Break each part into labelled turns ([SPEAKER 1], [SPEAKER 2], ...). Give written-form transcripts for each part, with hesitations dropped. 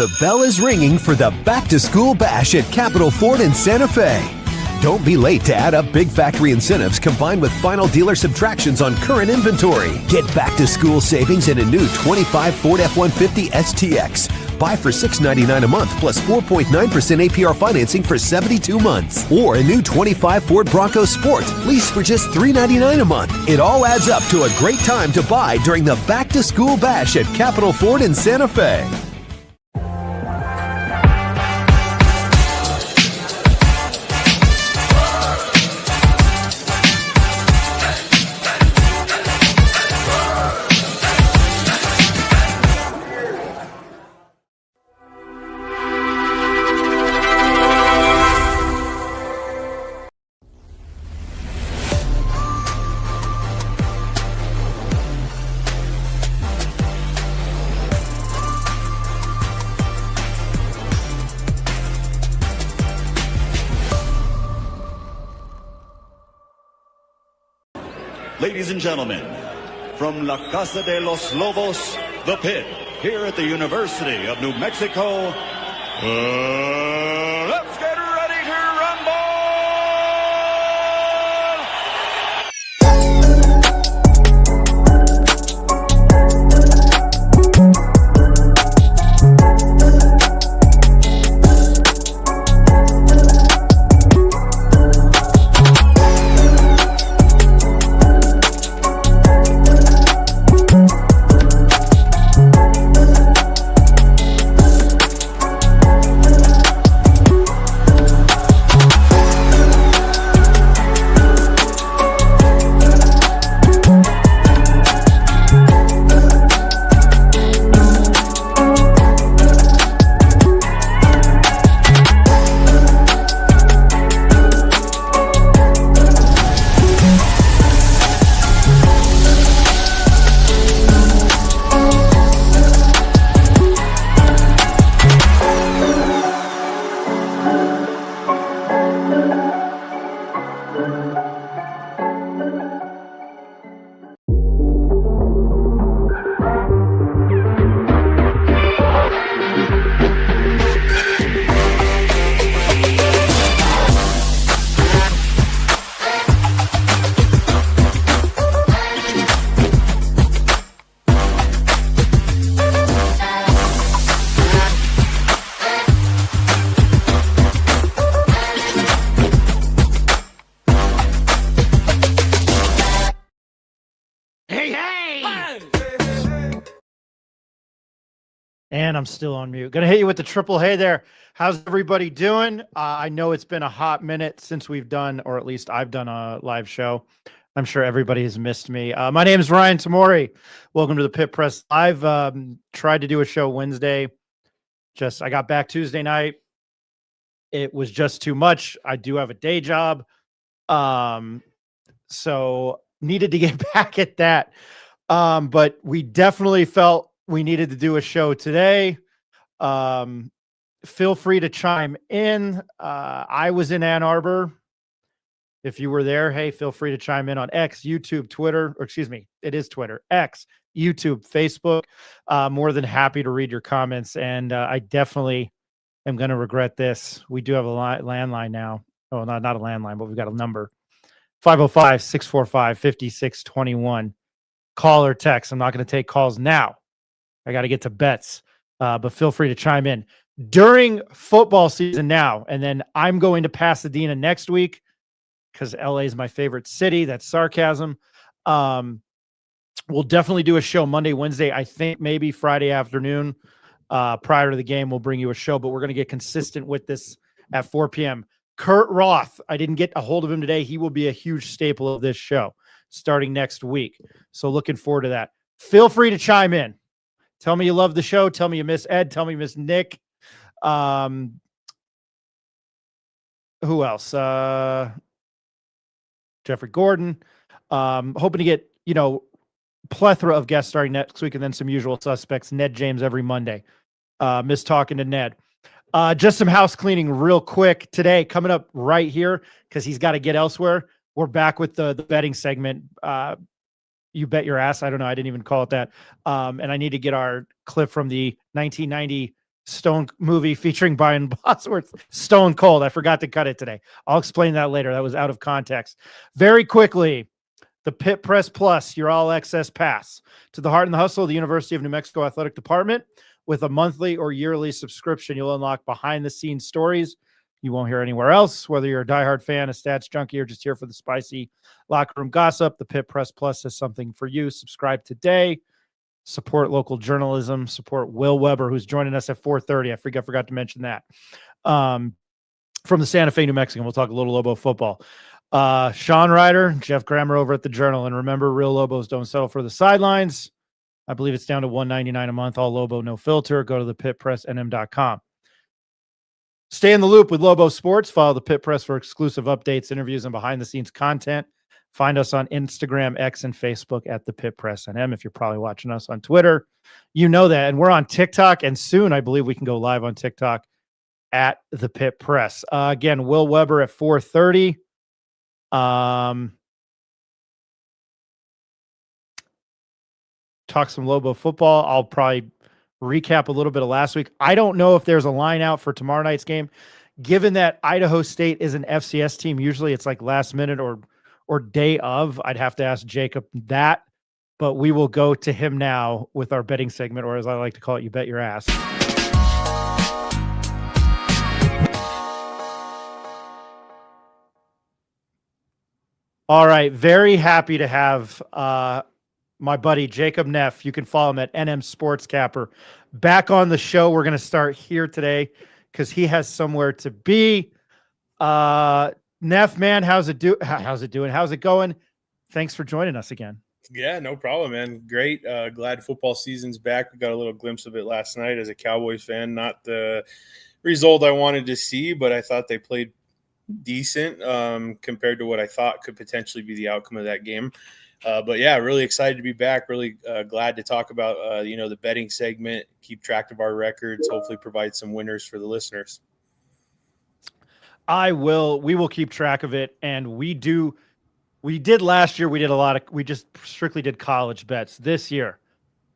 [SPEAKER 1] The bell is ringing for the Back to School Bash at Capital Ford in Santa Fe. Don't be late to add up big factory incentives combined with final dealer subtractions on current inventory. Get back to school savings in a new 25 Ford F-150 STX. Buy for $699 a month plus 4.9% APR financing for 72 months. Or a new 25 Ford Bronco Sport. Lease for just $399 a month. It all adds up to a great time to buy during the Back to School Bash at Capital Ford in Santa Fe.
[SPEAKER 2] Ladies and gentlemen, from La Casa de los Lobos, the pit, here at the University of New Mexico, let's get ready to rumble!
[SPEAKER 3] And I'm still on mute. Gonna hit you with the triple hey there. How's everybody doing? I know it's been a hot minute since we've done, or at least I've done a live show. I'm sure everybody has missed me. My name is Ryan Tamori. Welcome to the Pit Press. I've tried to do a show Wednesday. I got back Tuesday night. It was just too much. I do have a day job. So needed to get back at that. But we definitely felt we needed to do a show today. Feel free to chime in. I was in Ann Arbor. If you were there, hey, feel free to chime in on X, YouTube, Twitter, or excuse me, it is Twitter, X, YouTube, Facebook. More than happy to read your comments. And I definitely am going to regret this. We do have a landline now. Oh, not a landline, but we've got a number. 505-645-5621. Call or text. I'm not going to take calls now. I got to get to bets, but feel free to chime in during football season now. And then I'm going to Pasadena next week because LA is my favorite city. That's sarcasm. We'll definitely do a show Monday, Wednesday. I think maybe Friday afternoon prior to the game, we'll bring you a show, but we're going to get consistent with this at 4 p.m. Kurt Roth, I didn't get a hold of him today. He will be a huge staple of this show starting next week. So looking forward to that. Feel free to chime in. Tell me you love the show. Tell me you miss Ed. Tell me you miss Nick. Who else? Jeffrey Gordon. Hoping to get, plethora of guests starting next week and then some usual suspects. Ned James every Monday. Miss talking to Ned. Just some house cleaning real quick today coming up right here because he's got to get elsewhere. We're back with the betting segment. You bet your ass. I don't know. I didn't even call it that. And I need to get our clip from the 1990 Stone movie featuring Brian Bosworth, Stone Cold. I forgot to cut it today. I'll explain that later. That was out of context. Very quickly, the Pit Press Plus, your all access pass to the Heart and the Hustle of the University of New Mexico Athletic Department. With a monthly or yearly subscription, you'll unlock behind the scenes stories you won't hear anywhere else. Whether you're a diehard fan, a stats junkie, or just here for the spicy locker room gossip, the Pit Press Plus has something for you. Subscribe today. Support local journalism. Support Will Weber, who's joining us at 4:30. I forgot to mention that. From the Santa Fe, New Mexican. We'll talk a little Lobo football. Sean Ryder, Jeff Grammer over at the Journal. And remember, real Lobos don't settle for the sidelines. I believe it's down to $1.99 a month. All Lobo, no filter. Go to the pitpressnm.com. Stay in the loop with Lobo Sports. Follow the Pit Press for exclusive updates, interviews, and behind-the-scenes content. Find us on Instagram, X, and Facebook at the Pit Press NM. If you're probably watching us on Twitter, you know that. And we're on TikTok, and soon I believe we can go live on TikTok at the Pit Press. Again, Will Weber at 4:30. Talk some Lobo football. I'll probably recap a little bit of last week. I don't know if there's a line out for tomorrow night's game, given that Idaho State is an FCS team. Usually it's like last minute or day of. I'd have to ask Jacob that, but we will go to him now with our betting segment, or as I like to call it, You Bet Your Ass. All right. Very happy to have my buddy Jacob Neff. You can follow him at NM Sports Capper. Back on the show. We're going to start here today because he has somewhere to be. Neff, man, how's it doing? How's it going? Thanks for joining us again.
[SPEAKER 4] Yeah, no problem, man. Great. Glad football season's back. We got a little glimpse of it last night as a Cowboys fan. Not the result I wanted to see, but I thought they played decent compared to what I thought could potentially be the outcome of that game. But yeah, really excited to be back. Really glad to talk about, the betting segment, keep track of our records, hopefully provide some winners for the listeners.
[SPEAKER 3] We will keep track of it. And we did last year. We just strictly did college bets. This year,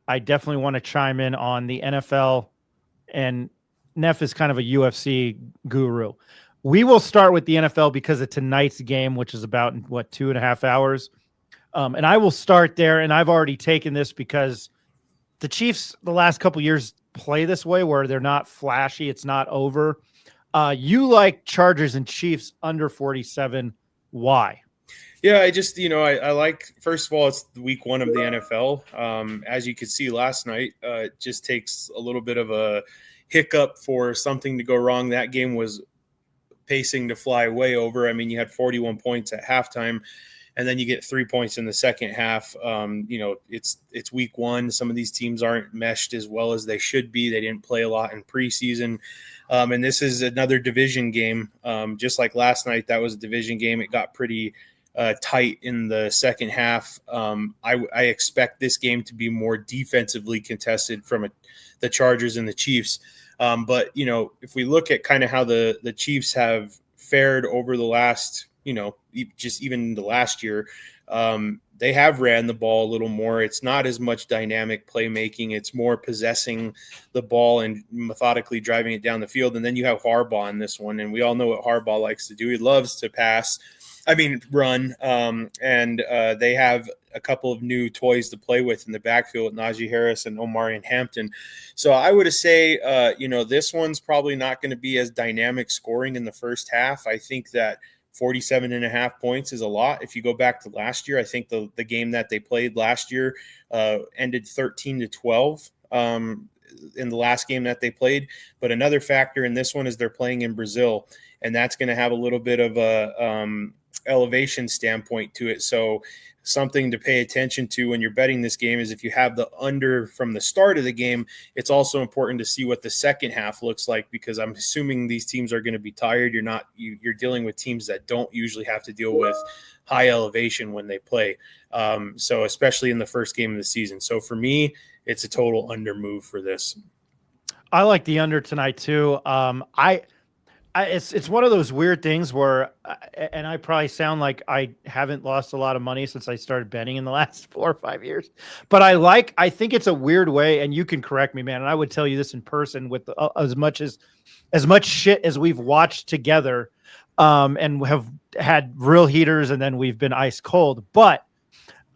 [SPEAKER 3] I definitely want to chime in on the NFL, and Neff is kind of a UFC guru. We will start with the NFL because of tonight's game, which is about 2.5 hours. And I will start there. And I've already taken this because the Chiefs, the last couple years, play this way where they're not flashy. It's not over. You like Chargers and Chiefs under 47. Why?
[SPEAKER 4] Yeah, I like, first of all, it's week 1 of the NFL. As you could see last night, it just takes a little bit of a hiccup for something to go wrong. That game was pacing to fly way over. I mean, you had 41 points at halftime, and then you get 3 points in the second half. It's week 1. Some of these teams aren't meshed as well as they should be. They didn't play a lot in preseason. And this is another division game. Just like last night, that was a division game. It got pretty tight in the second half. I expect this game to be more defensively contested from the Chargers and the Chiefs. But if we look at kind of how the Chiefs have fared over the last, just even the last year, they have ran the ball a little more. It's not as much dynamic playmaking. It's more possessing the ball and methodically driving it down the field. And then you have Harbaugh in this one, and we all know what Harbaugh likes to do. He loves to run. And they have a couple of new toys to play with in the backfield with Najee Harris and Omarion Hampton. So I would say, this one's probably not going to be as dynamic scoring in the first half. I think that 47.5 points is a lot. If you go back to last year, I think the game that they played last year ended 13-12 in the last game that they played. But another factor in this one is they're playing in Brazil, and that's going to have a little bit of a elevation standpoint to it. So something to pay attention to when you're betting this game is if you have the under from the start of the game, it's also important to see what the second half looks like, because I'm assuming these teams are going to be tired. You're dealing with teams that don't usually have to deal with high elevation when they play. So especially in the first game of the season. So for me, it's a total under move for this.
[SPEAKER 3] I like the under tonight too. It's one of those weird things where, and I probably sound like I haven't lost a lot of money since I started betting in the last 4 or 5 years, but I think it's a weird way, and you can correct me, man. And I would tell you this in person with as much shit as we've watched together, and have had real heaters, and then we've been ice cold. But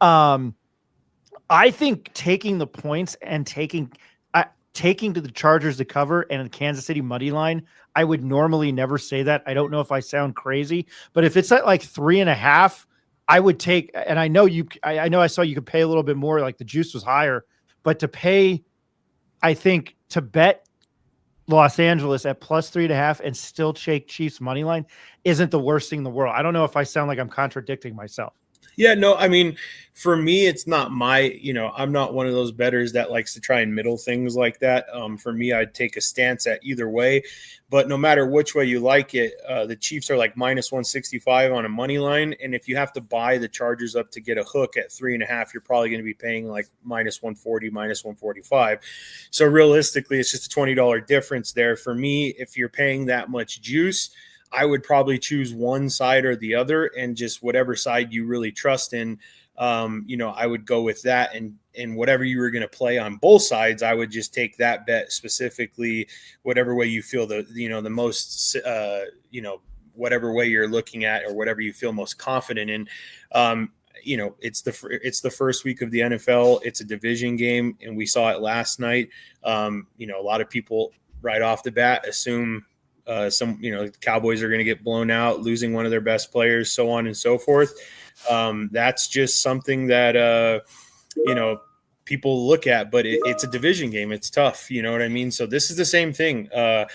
[SPEAKER 3] I think taking the points and taking to the Chargers to cover and the Kansas City money line, I would normally never say that. I don't know if I sound crazy, but if it's at like 3.5, I would take. And I know I saw you could pay a little bit more, like the juice was higher, but to pay, I think to bet Los Angeles at plus 3.5 and still take Chiefs money line isn't the worst thing in the world. I don't know if I sound like I'm contradicting myself.
[SPEAKER 4] Yeah, no, I mean, for me, it's not I'm not one of those bettors that likes to try and middle things like that. For me, I'd take a stance at either way, but no matter which way you like it, the Chiefs are like minus 165 on a money line. And if you have to buy the Chargers up to get a hook at 3.5, you're probably going to be paying like minus 140, minus 145. So realistically, it's just a $20 difference there. For me, if you're paying that much juice, I would probably choose one side or the other, and just whatever side you really trust in. I would go with that, and whatever you were going to play on both sides, I would just take that bet specifically, whatever way you feel the most, whatever way you're looking at or whatever you feel most confident in. It's the first week of the NFL. It's a division game, and we saw it last night. A lot of people right off the bat assume the Cowboys are going to get blown out, losing one of their best players, so on and so forth. That's just something that, people look at, but it's a division game. It's tough. You know what I mean? So this is the same thing. I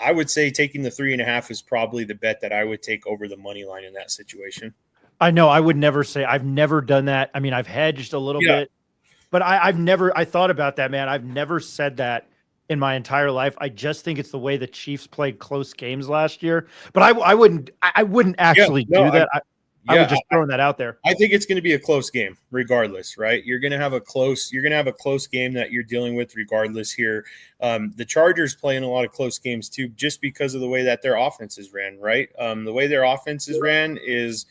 [SPEAKER 4] would say taking the 3.5 is probably the bet that I would take over the money line in that situation.
[SPEAKER 3] I know I would never say, I've never done that. I mean, I've hedged a little bit, but I thought about that, man. I've never said that in my entire life. I just think it's the way the Chiefs played close games last year, but I wouldn't actually do that. I was just throwing that out there.
[SPEAKER 4] I think it's going to be a close game regardless, right? You're going to have a close game that you're dealing with regardless here. The Chargers play in a lot of close games too, just because of the way that their offenses ran, right? The way their offenses ran is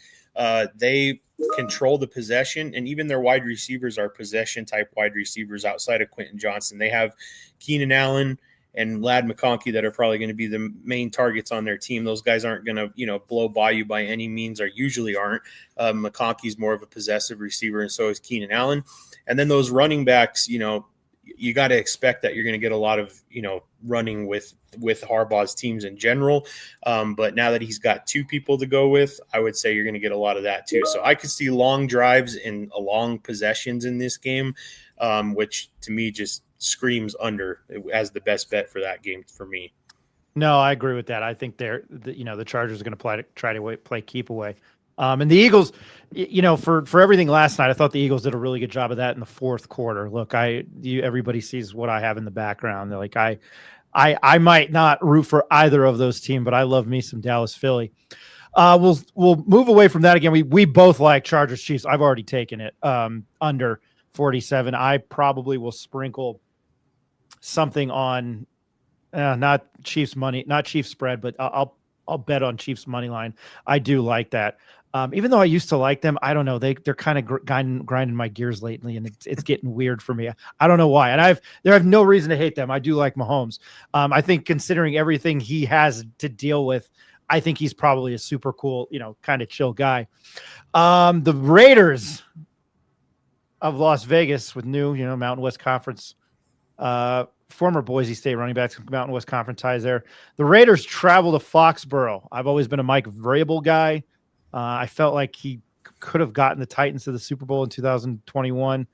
[SPEAKER 4] they control the possession, and even their wide receivers are possession type wide receivers outside of Quentin Johnson. They have Keenan Allen and Ladd McConkey that are probably going to be the main targets on their team. Those guys aren't going to, blow by you by any means, or usually aren't. McConkey's more of a possessive receiver, and so is Keenan Allen. And then those running backs, you got to expect that you're going to get a lot of, running with Harbaugh's teams in general. But now that he's got two people to go with, I would say you're going to get a lot of that too. So I could see long drives and long possessions in this game, which to me just screams under as the best bet for that game for me.
[SPEAKER 3] No, I agree with that. I think the Chargers are going to try to play keep away. And the Eagles, for everything last night, I thought the Eagles did a really good job of that in the fourth quarter. Look, everybody sees what I have in the background. They're like, I might not root for either of those teams, but I love me some Dallas Philly. We'll move away from that again. We both like Chargers Chiefs. I've already taken it under 47. I probably will sprinkle something on not Chiefs money, not Chiefs spread, but I'll bet on Chiefs money line. I do like that. Even though I used to like them, I don't know. They're kind of grinding my gears lately, and it's getting weird for me. I don't know why. And I have no reason to hate them. I do like Mahomes. I think considering everything he has to deal with, I think he's probably a super cool, kind of chill guy. The Raiders of Las Vegas with new, Mountain West Conference, former Boise State running backs, Mountain West Conference ties there. The Raiders travel to Foxborough. I've always been a Mike Vrabel guy. I felt like he could have gotten the Titans to the Super Bowl in 2021.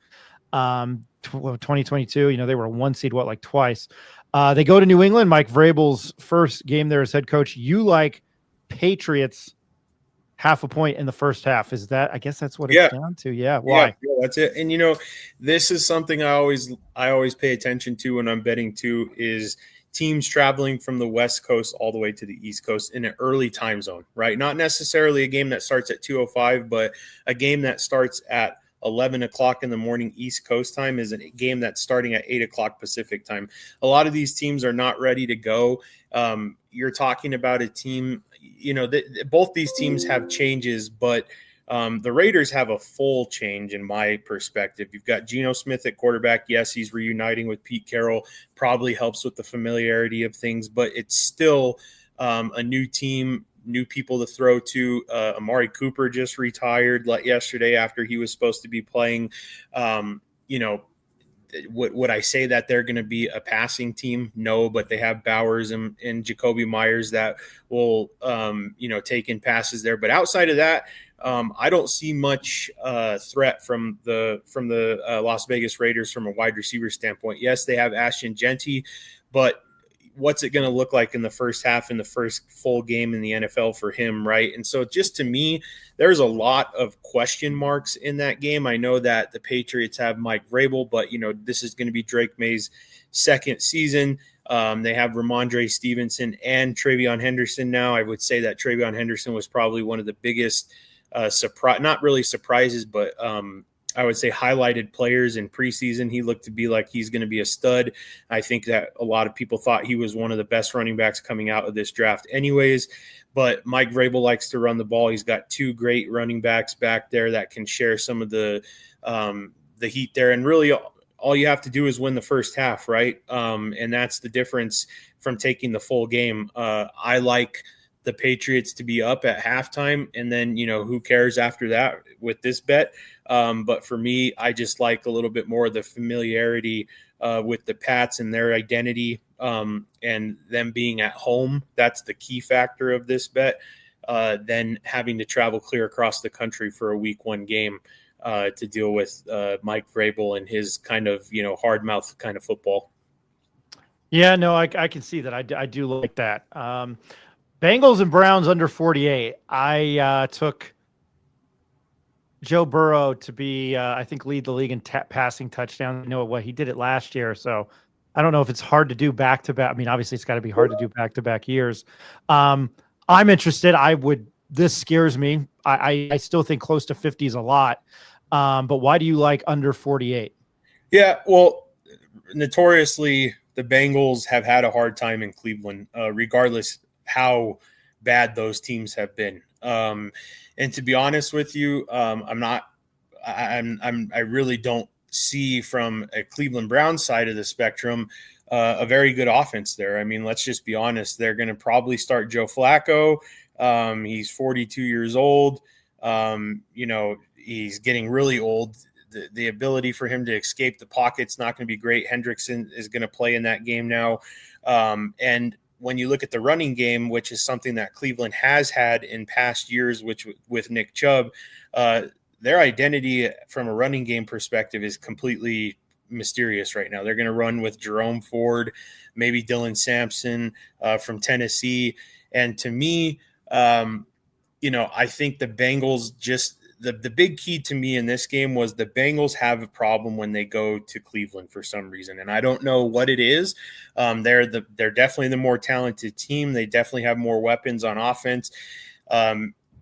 [SPEAKER 3] 2022, they were a 1 seed, twice. They go to New England. Mike Vrabel's first game there as head coach. You like Patriots half a point in the first half. Is that, I guess that's what it's down to. Yeah. Why?
[SPEAKER 4] Yeah, that's it. And, this is something I always pay attention to when I'm betting too, is teams traveling from the West Coast all the way to the East Coast in an early time zone, right? Not necessarily a game that starts at 2:05, but a game that starts at 11 o'clock in the morning East Coast time is a game that's starting at 8 o'clock Pacific time. A lot of these teams are not ready to go. You're talking about a team, both these teams have changes, but the Raiders have a full change in my perspective. You've got Geno Smith at quarterback. Yes, he's reuniting with Pete Carroll. Probably helps with the familiarity of things, but it's still a new team, new people to throw to. Amari Cooper just retired yesterday after he was supposed to be playing. Would I say that they're going to be a passing team? No, but they have Bowers and Jacoby Myers that will, take in passes there. But outside of that, I don't see much threat from the Las Vegas Raiders from a wide receiver standpoint. Yes, they have Ashton Genty, but what's it going to look like in the first half, in the first full game in the NFL for him, right? And so just to me, there's a lot of question marks in that game. I know that the Patriots have Mike Vrabel, but, this is going to be Drake May's second season. They have Ramondre Stevenson and Travion Henderson now. I would say that Travion Henderson was probably one of the biggest not really surprises, but I would say highlighted players in preseason. He looked to be like he's going to be a stud. I think that a lot of people thought he was one of the best running backs coming out of this draft anyways, but Mike Vrabel likes to run the ball. He's got two great running backs back there that can share some of the heat there. And really all you have to do is win the first half, right? And that's the difference from taking the full game. I like the Patriots to be up at halftime, and then, who cares after that with this bet. But for me, I just like a little bit more of the familiarity with the Pats and their identity and them being at home. That's the key factor of this bet, than having to travel clear across the country for a week one game to deal with Mike Vrabel and his kind of, hard mouth kind of football.
[SPEAKER 3] Yeah, no, I can see that. I do like that. Bengals and Browns under 48. I took Joe Burrow to be, I think, lead the league in passing touchdowns. I know what he did it last year, so I don't know if it's hard to do back-to-back. I mean, obviously, it's got to be hard to do back-to-back years. I'm interested. This scares me. I still think close to 50 is a lot. But why do you like under 48? Yeah,
[SPEAKER 4] well, notoriously, the Bengals have had a hard time in Cleveland, regardless how bad those teams have been. And to be honest with you, I really don't see from a Cleveland Browns side of the spectrum a very good offense there. I mean, let's just be honest. They're going to probably start Joe Flacco. He's 42 years old. He's getting really old. The ability for him to escape the pocket's not going to be great. Hendrickson is going to play in that game now. And when you look at the running game, which is something that Cleveland has had in past years, which with Nick Chubb, their identity from a running game perspective is completely mysterious right now. They're going to run with Jerome Ford, maybe Dylan Sampson from Tennessee. And to me, I think the Bengals just the big key to me in this game was the Bengals have a problem when they go to Cleveland for some reason. And I don't know what it is. They're definitely the more talented team. They definitely have more weapons on offense.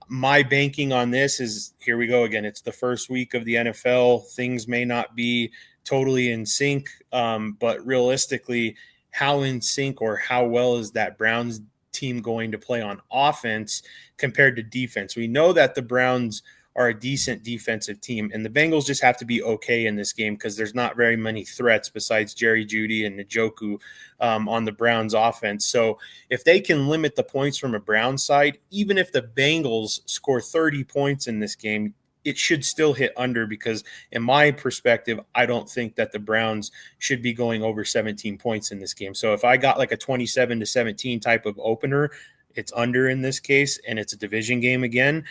[SPEAKER 4] My banking on this is, here we go again. It's the first week of the NFL. Things may not be totally in sync, but realistically, how in sync or how well is that Browns team going to play on offense compared to defense? We know that the Browns are a decent defensive team, and the Bengals just have to be okay in this game because there's not very many threats besides Jerry Jeudy and Njoku on the Browns offense. So if they can limit the points from a Browns side, even if the Bengals score 30 points in this game, it should still hit under, because in my perspective, I don't think that the Browns should be going over 17 points in this game. So if I got like a 27-17 type of opener, it's under in this case, and it's a division game again,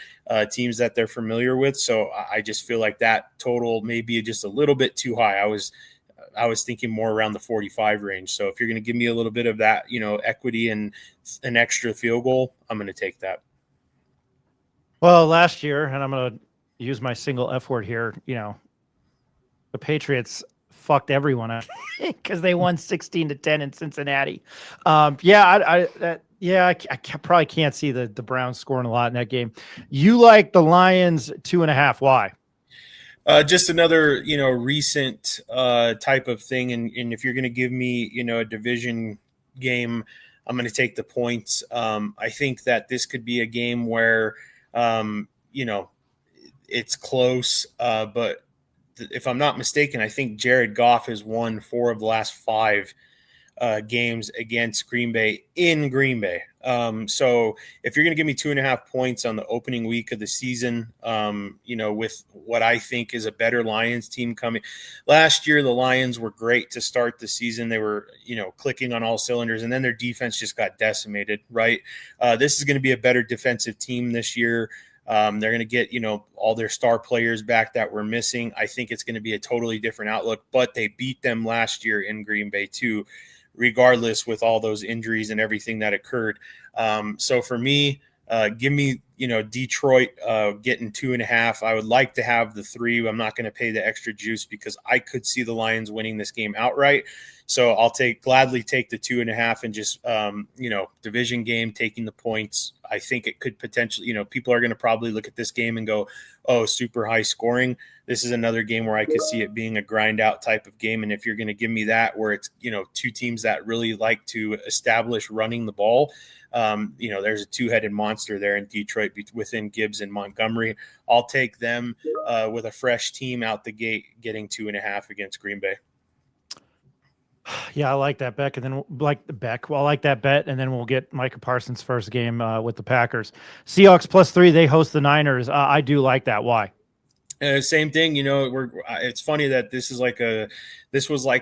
[SPEAKER 4] teams that they're familiar with. So I just feel like that total may be just a little bit too high. I was thinking more around the 45 range. So if you're going to give me a little bit of that, equity and an extra field goal, I'm going to take that.
[SPEAKER 3] Well, last year, and I'm going to use my single F word here, the Patriots fucked everyone up because they won 16-10 in Cincinnati. I probably can't see the Browns scoring a lot in that game. You like the Lions 2.5. Why?
[SPEAKER 4] Just another, recent type of thing. And if you're going to give me, a division game, I'm going to take the points. I think that this could be a game where, it's close. But if I'm not mistaken, I think Jared Goff has won 4 of the last 5 games against Green Bay in Green Bay. So if you're going to give me 2.5 points on the opening week of the season, with what I think is a better Lions team coming. Last year, the Lions were great to start the season. They were, clicking on all cylinders, and then their defense just got decimated, right? This is going to be a better defensive team this year. They're going to get, all their star players back that were missing. I think it's going to be a totally different outlook, but they beat them last year in Green Bay too, regardless, with all those injuries and everything that occurred. So for me, give me, Detroit getting 2.5. I would like to have the 3. I'm not going to pay the extra juice because I could see the Lions winning this game outright. So I'll gladly take the 2.5 and just, division game, taking the points. I think it could potentially, people are going to probably look at this game and go, oh, super high scoring. This is another game where I could see it being a grind out type of game. And if you're going to give me that, where it's, 2 teams that really like to establish running the ball, there's a 2-headed monster there in Detroit within Gibbs and Montgomery. I'll take them with a fresh team out the gate, getting 2.5 against Green Bay.
[SPEAKER 3] Yeah, I like that bet. And then I like that bet. And then we'll get Micah Parsons' first game with the Packers. Seahawks +3. They host the Niners. I do like that. Why?
[SPEAKER 4] Same thing. It's funny that this was like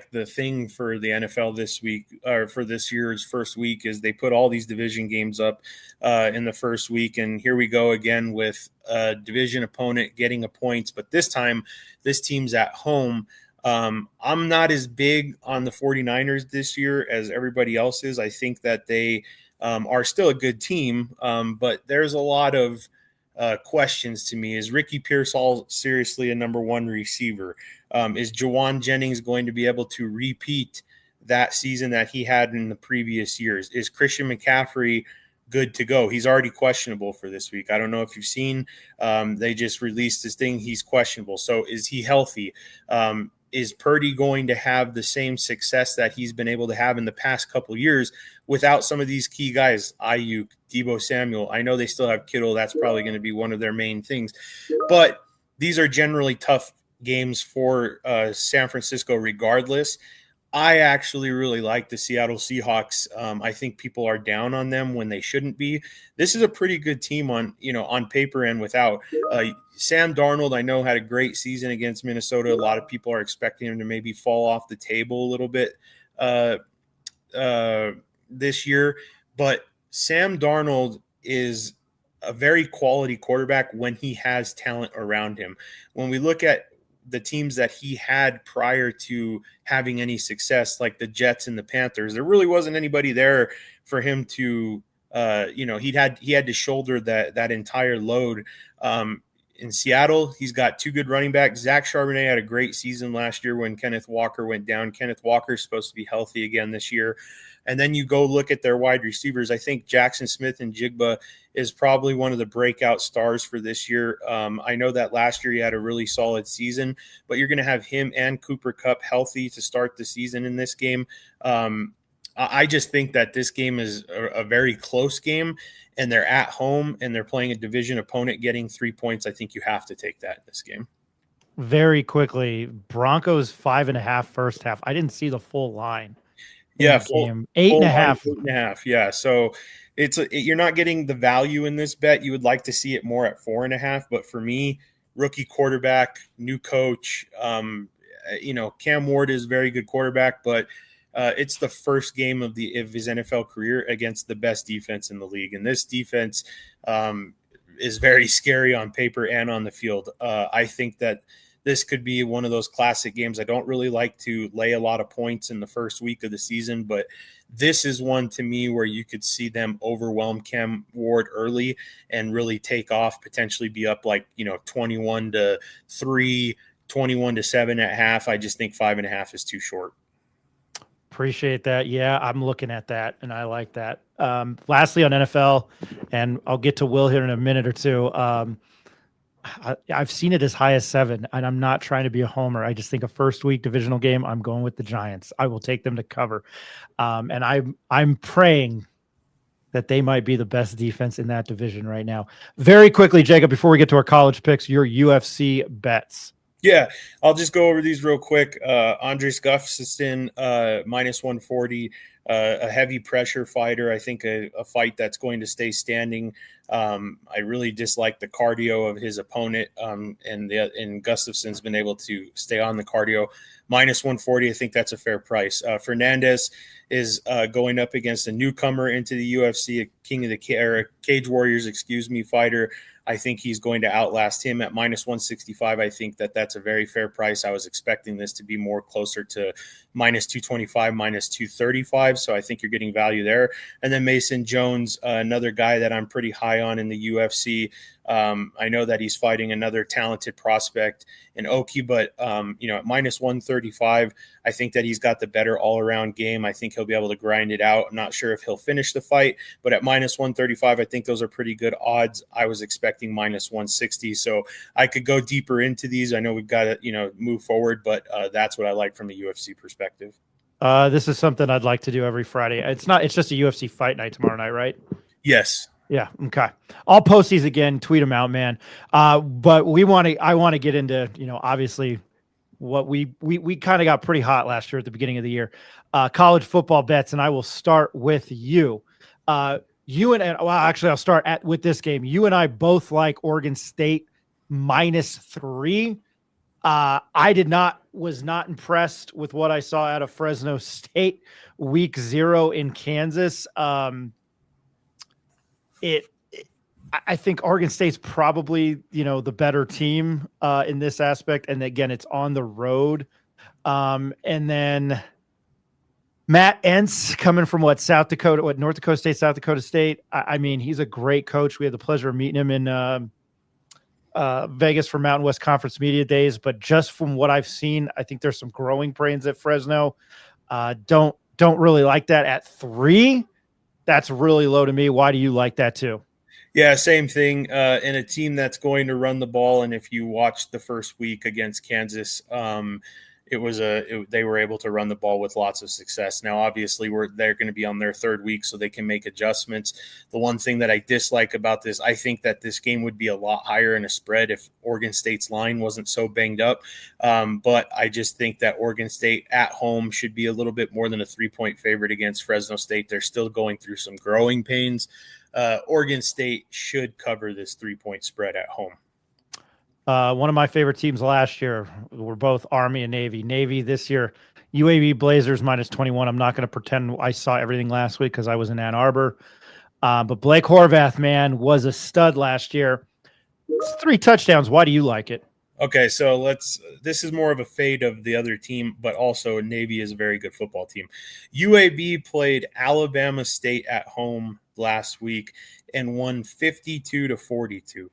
[SPEAKER 4] the thing for the NFL this week, or for this year's first week, is they put all these division games up in the first week. And here we go again with a division opponent getting a points. But this time, this team's at home. I'm not as big on the 49ers this year as everybody else is. I think that they are still a good team, but there's a lot of questions to me. Is Ricky Pearsall seriously a number 1 receiver? Is Jawan Jennings going to be able to repeat that season that he had in the previous years? Is Christian McCaffrey good to go? He's already questionable for this week. I don't know if you've seen, they just released this thing. He's questionable. So is he healthy? Is Purdy going to have the same success that he's been able to have in the past couple of years without some of these key guys, Ayuk, Deebo Samuel? I know they still have Kittle. That's probably going to be one of their main things. But these are generally tough games for San Francisco regardless. I actually really like the Seattle Seahawks. I think people are down on them when they shouldn't be. This is a pretty good team on paper and without. Sam Darnold, I know, had a great season against Minnesota. A lot of people are expecting him to maybe fall off the table a little bit this year. But Sam Darnold is a very quality quarterback when he has talent around him. When we look at the teams that he had prior to having any success, like the Jets and the Panthers, there really wasn't anybody there for him to, he had to shoulder that entire load. In Seattle, he's got 2 good running backs. Zach Charbonnet had a great season last year when Kenneth Walker went down. Kenneth Walker is supposed to be healthy again this year. And then you go look at their wide receivers. I think Jackson Smith and Jigba is probably one of the breakout stars for this year. I know that last year he had a really solid season, but you're going to have him and Cooper Kupp healthy to start the season in this game. I just think that this game is a very close game, and they're at home and they're playing a division opponent getting 3 points. I think you have to take that in this game.
[SPEAKER 3] Very quickly, Broncos 5.5 first half. I didn't see the full line.
[SPEAKER 4] Yeah,
[SPEAKER 3] full 8.5.
[SPEAKER 4] 8.5. Yeah, so you're not getting the value in this bet. You would like to see it more at 4.5, but for me, rookie quarterback, new coach, Cam Ward is a very good quarterback, but it's the first game of his NFL career against the best defense in the league, and this defense is very scary on paper and on the field. I think that this could be one of those classic games. I don't really like to lay a lot of points in the first week of the season, but this is one to me where you could see them overwhelm Cam Ward early and really take off, potentially be up 21-3, 21-7 at half. I just think 5.5 is too short.
[SPEAKER 3] Appreciate that. Yeah, I'm looking at that, and I like that. Lastly, on NFL, and I'll get to Will here in a minute or two. I've seen it as high as 7, and I'm not trying to be a homer. I just think a first week divisional game, I'm going with the Giants. I will take them to cover. And I'm praying that they might be the best defense in that division right now. Very quickly, Jacob, before we get to our college picks, your UFC bets.
[SPEAKER 4] Yeah, I'll just go over these real quick. Andres Gustafsson, minus 140, a heavy pressure fighter. I think a fight that's going to stay standing. I really dislike the cardio of his opponent, and Gustafsson's been able to stay on the cardio. Minus 140, I think that's a fair price. Fernandez is going up against a newcomer into the UFC, a King of the Cage Warriors, fighter. I think he's going to outlast him at minus 165. I think that's a very fair price. I was expecting this to be more closer to minus 225, minus 235. So I think you're getting value there. And then Mason Jones, another guy that I'm pretty high on in the UFC. I know that he's fighting another talented prospect in Oki, but at minus 135, I think that he's got the better all-around game. I think he'll be able to grind it out. I'm not sure if he'll finish the fight, but at minus 135, I think those are pretty good odds. I was expecting minus 160, so I could go deeper into these. I know we've got to move forward, but that's what I like from the UFC perspective.
[SPEAKER 3] This is something I'd like to do every Friday. It's just a UFC fight night tomorrow night, right?
[SPEAKER 4] Yes.
[SPEAKER 3] Yeah. Okay. I'll post these again, tweet them out, man. But I want to get into, obviously what we kind of got pretty hot last year at the beginning of the year, college football bets. And I will start with you. Actually I'll start with this game. You and I both like Oregon State minus 3. I was not impressed with what I saw out of Fresno State week 0 in Kansas. I think Oregon State's probably, the better team in this aspect. And again, it's on the road. And then Matt Entz coming from North Dakota State, South Dakota State. I mean, he's a great coach. We had the pleasure of meeting him in Vegas for Mountain West Conference Media Days. But just from what I've seen, I think there's some growing pains at Fresno. Don't really like that at 3. That's really low to me. Why do you like that too?
[SPEAKER 4] Yeah, same thing. In a team that's going to run the ball, and if you watched the first week against Kansas, they were able to run the ball with lots of success. Now, obviously, they're going to be on their 3rd week, so they can make adjustments. The one thing that I dislike about this, I think that this game would be a lot higher in a spread if Oregon State's line wasn't so banged up. But I just think that Oregon State at home should be a little bit more than a 3-point favorite against Fresno State. They're still going through some growing pains. Oregon State should cover this 3-point spread at home.
[SPEAKER 3] One of my favorite teams last year were both Army and Navy. Navy this year, UAB Blazers minus 21. I'm not going to pretend I saw everything last week because I was in Ann Arbor. But Blake Horvath, man, was a stud last year. It's 3 touchdowns. Why do you like it?
[SPEAKER 4] Okay, so this is more of a fade of the other team, but also Navy is a very good football team. UAB played Alabama State at home last week and won 52-42.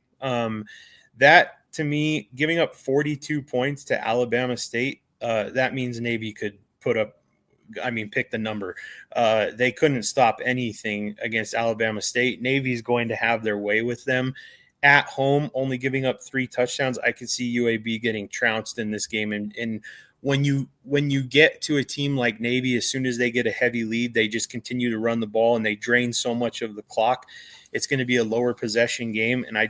[SPEAKER 4] That, to me, giving up 42 points to Alabama State, that means Navy could pick the number. They couldn't stop anything against Alabama State. Navy's going to have their way with them. At home, only giving up 3 touchdowns. I could see UAB getting trounced in this game. And when you get to a team like Navy, as soon as they get a heavy lead, they just continue to run the ball and they drain so much of the clock. It's going to be a lower possession game. And I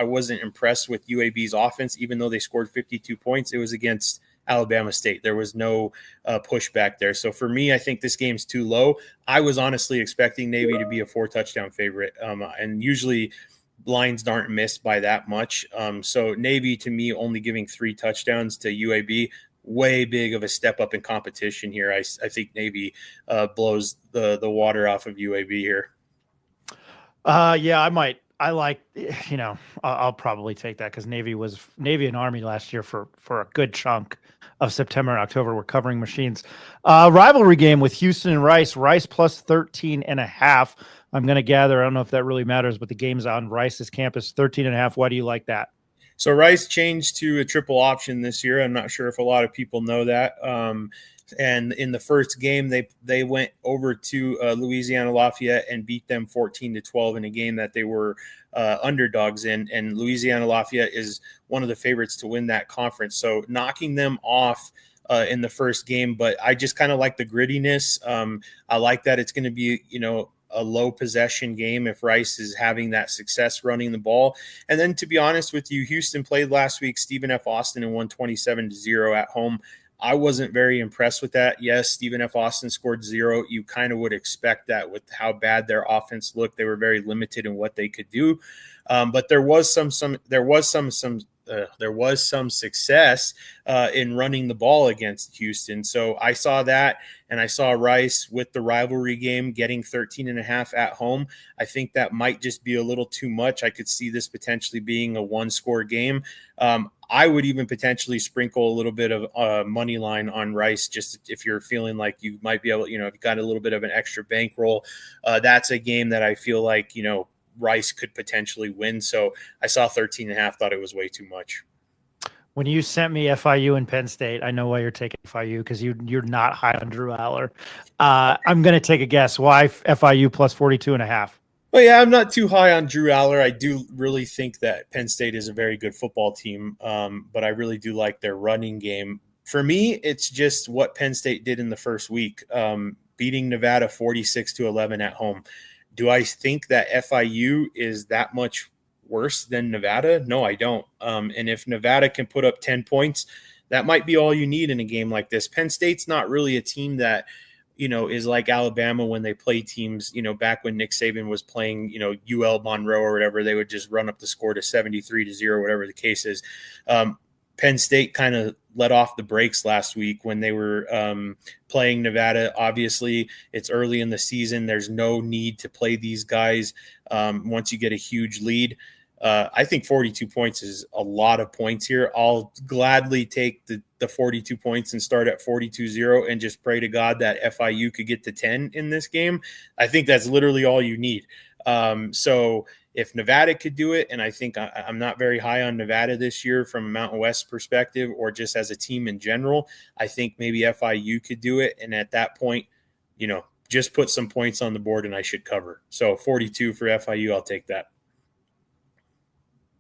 [SPEAKER 4] wasn't impressed with UAB's offense, even though they scored 52 points. It was against Alabama State. There was no pushback there. So for me, I think this game's too low. I was honestly expecting Navy to be a 4-touchdown favorite. And usually lines aren't missed by that much. So Navy, to me, only giving 3 touchdowns to UAB, way big of a step up in competition here. I think Navy blows the water off of UAB here.
[SPEAKER 3] Yeah, I might. I like, I'll probably take that because Navy and Army last year for a good chunk of September and October were covering machines. Rivalry game with Houston and Rice. Rice plus 13.5. I'm going to gather. I don't know if that really matters, but the game's on Rice's campus, 13.5. Why do you like that?
[SPEAKER 4] So Rice changed to a triple option this year. I'm not sure if a lot of people know that. And in the first game, they went over to Louisiana Lafayette and beat them 14-12 in a game that they were underdogs in. And Louisiana Lafayette is one of the favorites to win that conference. So knocking them off in the first game, but I just kind of like the grittiness. I like that it's going to be, a low possession game if Rice is having that success running the ball. And then, to be honest with you, Houston played last week Stephen F. Austin and won 27-0 at home. I wasn't very impressed with that. Yes, Stephen F. Austin scored 0. You kind of would expect that with how bad their offense looked. They were very limited in what they could do. But there was some success in running the ball against Houston. So I saw that, and I saw Rice with the rivalry game getting 13.5 at home. I think that might just be a little too much. I could see this potentially being a one-score game. I would even potentially sprinkle a little bit of money line on Rice, just if you're feeling like you might be able, if you got a little bit of an extra bankroll. That's a game that I feel like, Rice could potentially win. So I saw 13.5, thought it was way too much.
[SPEAKER 3] When you sent me FIU and Penn State, I know why you're taking FIU, because you're not high on Drew Aller. I'm going to take a guess. Why FIU plus 42.5?
[SPEAKER 4] Well, yeah, I'm not too high on Drew Aller. I do really think that Penn State is a very good football team, but I really do like their running game. For me, it's just what Penn State did in the first week, beating Nevada 46-11 at home. Do I think that FIU is that much worse than Nevada? No, I don't. And if Nevada can put up 10 points, that might be all you need in a game like this. Penn State's not really a team that, is like Alabama when they play teams, back when Nick Saban was playing, UL Monroe or whatever, they would just run up the score to 73-0, whatever the case is. Penn State kind of let off the brakes last week when they were playing Nevada. Obviously, it's early in the season. There's no need to play these guys once you get a huge lead. I think 42 points is a lot of points here. I'll gladly take the 42 points and start at 42-0 and just pray to God that FIU could get to 10 in this game. I think that's literally all you need. So if Nevada could do it, and I think I'm not very high on Nevada this year from a Mountain West perspective or just as a team in general, I think maybe FIU could do it. And at that point, just put some points on the board and I should cover. So 42 for FIU, I'll take that.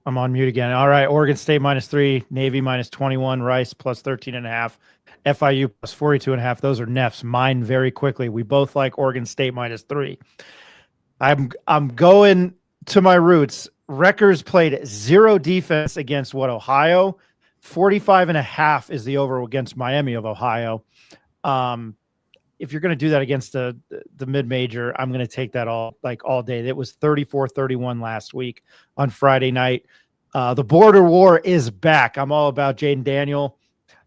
[SPEAKER 3] I'm on mute again. All right. Oregon State -3, Navy -21, Rice plus 13.5, FIU plus 42.5. Those are Neff's. Mine very quickly. We both like Oregon State -3. I'm going to my roots. Rutgers played 0 defense against Ohio. 45.5 is the over against Miami of Ohio. If you're going to do that against the mid-major, I'm going to take that all day. It was 34-31 last week on Friday night. The border war is back. I'm all about Jaden Daniel.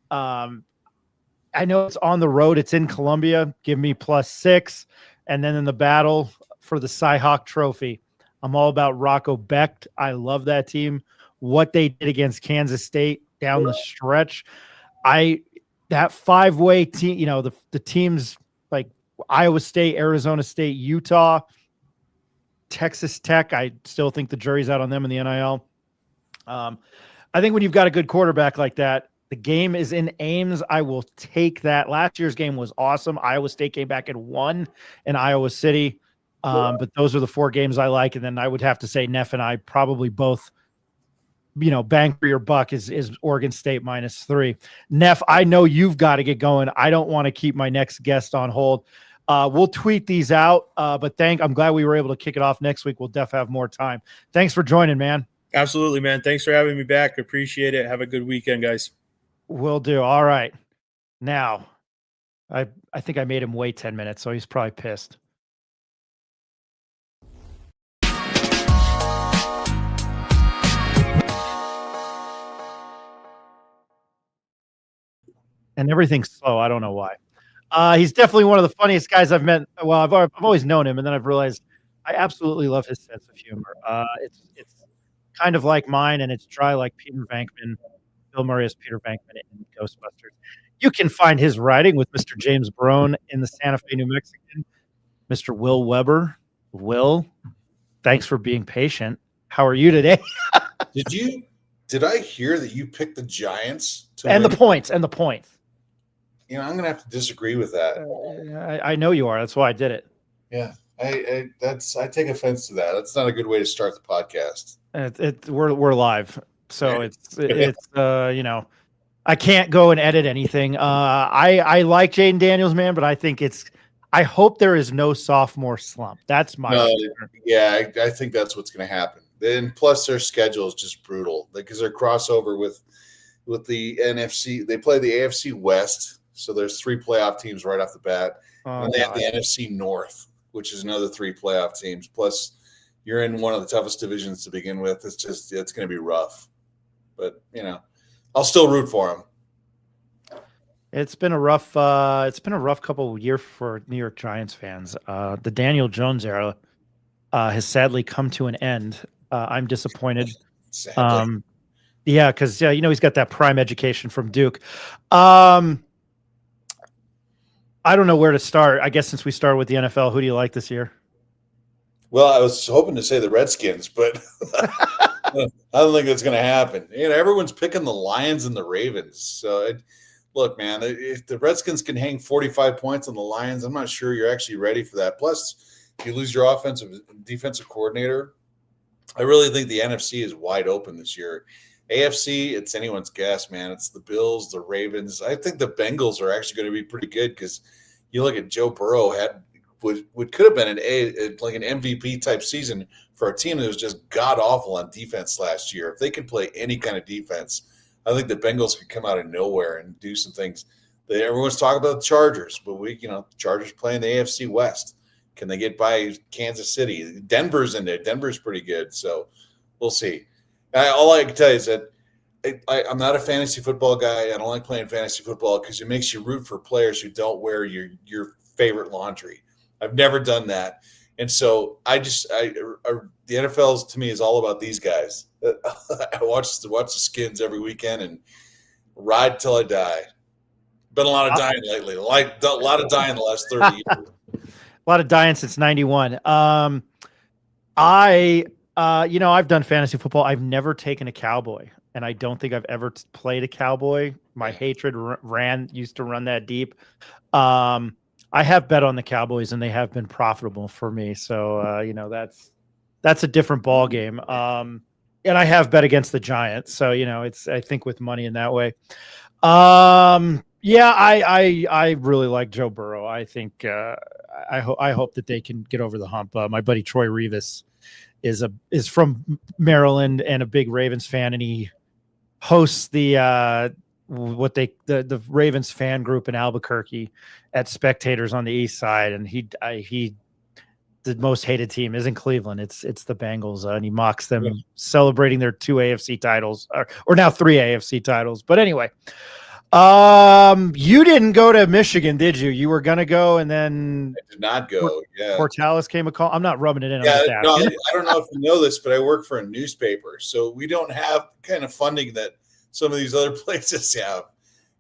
[SPEAKER 3] I know it's on the road. It's in Columbia. Give me +6. And then in the battle for the Cy-Hawk Trophy, I'm all about Rocco Becht. I love that team. What they did against Kansas State down the stretch. That 5-way team, the teams like Iowa State, Arizona State, Utah, Texas Tech. I still think the jury's out on them in the NIL. I think when you've got a good quarterback like that, the game is in Ames. I will take that. Last year's game was awesome. Iowa State came back and won in Iowa City. But those are the 4 games I like. And then I would have to say Neff and I probably both, bang for your buck is Oregon State -3. Neff, I know you've got to get going. I don't want to keep my next guest on hold. We'll tweet these out, but I'm glad we were able to kick it off next week. We'll definitely have more time. Thanks for joining, man.
[SPEAKER 4] Absolutely, man. Thanks for having me back. Appreciate it. Have a good weekend, guys.
[SPEAKER 3] Will do. All right. Now, I think I made him wait 10 minutes, so he's probably pissed. And everything's slow. I don't know why. He's definitely one of the funniest guys I've met. Well, I've always known him, and then I've realized I absolutely love his sense of humor. It's kind of like mine, and it's dry like Peter Venkman. Bill Murray is Peter Venkman in Ghostbusters. You can find his writing with Mr. James Barone in the Santa Fe, New Mexican. Mr. Will Weber. Will, thanks for being patient. How are you today?
[SPEAKER 5] Did I hear that you picked the Giants
[SPEAKER 3] and the points?
[SPEAKER 5] I'm going to have to disagree with that.
[SPEAKER 3] I know you are. That's why I did it.
[SPEAKER 5] Yeah, I take offense to that. That's not a good way to start the podcast.
[SPEAKER 3] We're live, so it's I can't go and edit anything. I like Jaden Daniels, man, but I think I hope there is no sophomore slump. That's my
[SPEAKER 5] I think that's what's going to happen. And plus, their schedule is just brutal because they're crossover with the NFC. They play the AFC West, so there's 3 playoff teams right off the bat, and they have the NFC North, which is another 3 playoff teams. Plus, you're in one of the toughest divisions to begin with. It's going to be rough, but I'll still root for them.
[SPEAKER 3] It's been a rough couple of years for New York Giants fans. The Daniel Jones era has sadly come to an end. I'm disappointed.
[SPEAKER 5] Sadly.
[SPEAKER 3] Yeah, because he's got that prime education from Duke. I don't know where to start. I guess since we started with the NFL, who do you like this year?
[SPEAKER 5] Well, I was hoping to say the Redskins, but I don't think that's going to happen. Everyone's picking the Lions and the Ravens. So, look, man, if the Redskins can hang 45 points on the Lions, I'm not sure you're actually ready for that. Plus, if you lose your defensive coordinator, I really think the NFC is wide open this year. AFC, it's anyone's guess, man. It's the Bills, the Ravens. I think the Bengals are actually going to be pretty good because you look at Joe Burrow had what could have been an MVP type season for a team that was just god awful on defense last year. If they could play any kind of defense, I think the Bengals could come out of nowhere and do some things. Everyone's talking about the Chargers, but the Chargers playing the AFC West. Can they get by Kansas City? Denver's in there. Denver's pretty good, so we'll see. All I can tell you is that I'm not a fantasy football guy. I don't like playing fantasy football because it makes you root for players who don't wear your favorite laundry. I've never done that. And so the NFL to me is all about these guys. I watch the Skins every weekend and ride till I die. Been a lot of dying lately. A lot of dying the last 30 years.
[SPEAKER 3] A lot of dying since 91. I've done fantasy football. I've never taken a Cowboy, and I don't think I've ever played a Cowboy. My hatred used to run that deep. I have bet on the Cowboys, and they have been profitable for me. So, that's a different ball game. And I have bet against the Giants. So, it's, I think, with money in that way. I really like Joe Burrow. I think, I hope that they can get over the hump. My buddy Troy Revis is from Maryland and a big Ravens fan, and he hosts the Ravens fan group in Albuquerque at Spectators on the East Side, and the most hated team isn't Cleveland. It's the Bengals, and he mocks them celebrating their 2 AFC titles or now 3 AFC titles. But anyway, you didn't go to Michigan, did you? You were gonna go, and then
[SPEAKER 5] I did not go.
[SPEAKER 3] Portales came a call. I'm not rubbing it in.
[SPEAKER 5] Yeah, no, I don't know if you know this, but I work for a newspaper, so we don't have kind of funding that some of these other places have.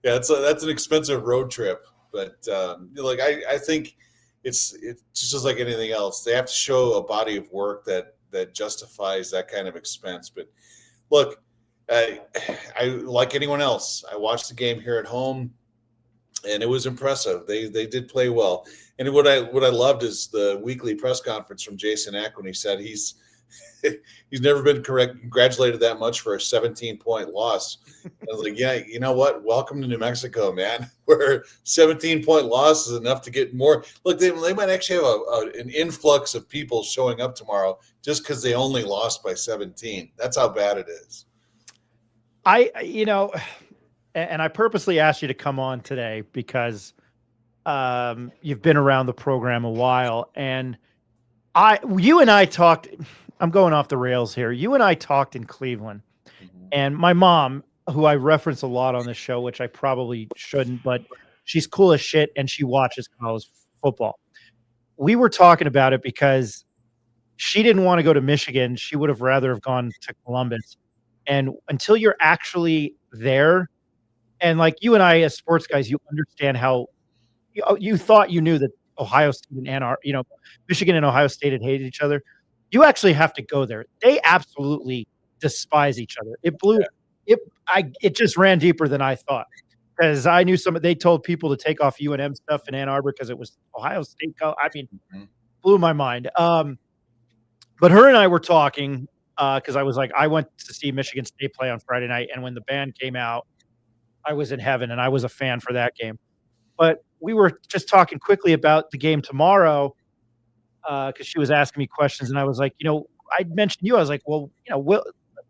[SPEAKER 5] Yeah, that's an expensive road trip, but I think it's just like anything else. They have to show a body of work that justifies that kind of expense. But look, I like anyone else. I watched the game here at home, and it was impressive. They did play well. And what I loved is the weekly press conference from Jason Eck when he said he's never been congratulated that much for a 17-point loss. I was like, yeah, you know what? Welcome to New Mexico, man. Where 17-point loss is enough to get more. Look, they might actually have an influx of people showing up tomorrow just because they only lost by 17. That's how bad it is.
[SPEAKER 3] And I purposely asked you to come on today because you've been around the program a while, and you and I talked. I'm going off the rails here. You and I talked in Cleveland, and my mom, who I reference a lot on this show, which I probably shouldn't, but she's cool as shit, and she watches college football. We were talking about it because she didn't want to go to Michigan. She would have rather have gone to Columbus. And until you're actually there, and like you and I as sports guys, you understand how you thought you knew that Ohio State and Michigan and Ohio State had hated each other. You actually have to go there. They absolutely despise each other. It just ran deeper than I thought. because I knew they told people to take off UNM stuff in Ann Arbor because it was Ohio State. I mean, blew my mind. But her and I were talking because I was like, I went to see Michigan State play on Friday night, and when the band came out, I was in heaven, and I was a fan for that game. But we were just talking quickly about the game tomorrow because she was asking me questions, and I was like, I mentioned you. I was like, well,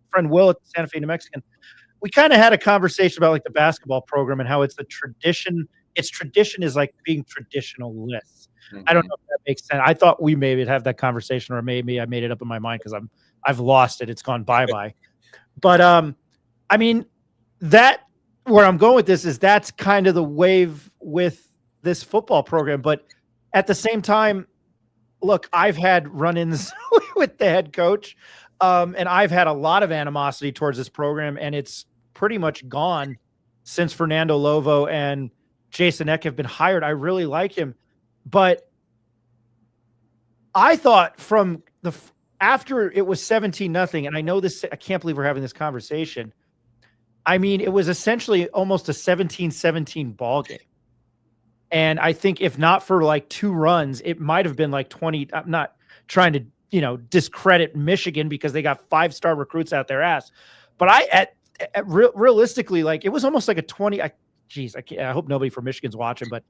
[SPEAKER 3] friend Will at Santa Fe, New Mexican. We kind of had a conversation about like the basketball program and how it's the tradition. Its tradition is like being traditionalist. I don't know if that makes sense. I thought we maybe have that conversation, or maybe I made it up in my mind because I've lost it. It's gone bye-bye. But I mean, that where I'm going with this is that's kind of the wave with this football program. But at the same time, look, I've had run-ins with the head coach, and I've had a lot of animosity towards this program, and it's pretty much gone since Fernando Lovo and Jason Eck have been hired. I really like him. But I thought after it was 17-0, and I know this, I can't believe we're having this conversation. I mean, it was essentially almost a 17-17 ball game. And I think if not for like 2 runs, it might have been like 20. I'm not trying to, discredit Michigan because they got 5-star recruits out their ass. But realistically, like it was almost like a 20. I hope nobody from Michigan's watching, but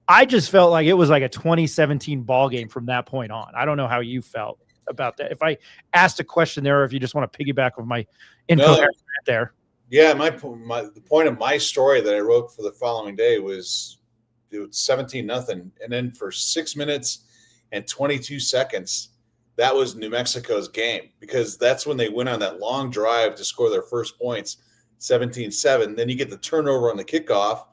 [SPEAKER 3] I just felt like it was like a 2017 ball game from that point on. I don't know how you felt about that. If I asked a question there, or if you just want to piggyback with my incoherent there.
[SPEAKER 5] Yeah, the point of my story that I wrote for the following day was it was 17-0, and then for 6 minutes and 22 seconds, that was New Mexico's game because that's when they went on that long drive to score their first points. 17-7. Then you get the turnover on the kickoff,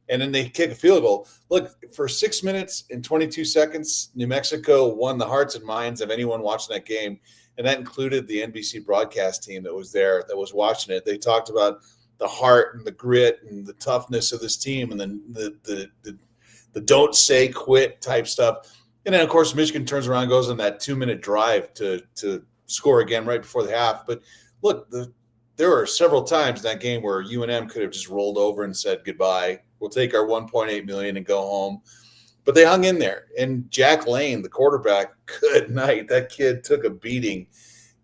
[SPEAKER 5] and then they kick a field goal. Look, for 6 minutes and 22 seconds, New Mexico won the hearts and minds of anyone watching that game, and that included the NBC broadcast team that was there, that was watching it. They talked about the heart and the grit and the toughness of this team, and then the don't say quit type stuff. And then, of course, Michigan turns around and goes on that 2-minute drive to score again right before the half. But look, there were several times in that game where UNM could have just rolled over and said goodbye. We'll take our $1.8 million and go home. But they hung in there. And Jack Lane, the quarterback, good night. That kid took a beating,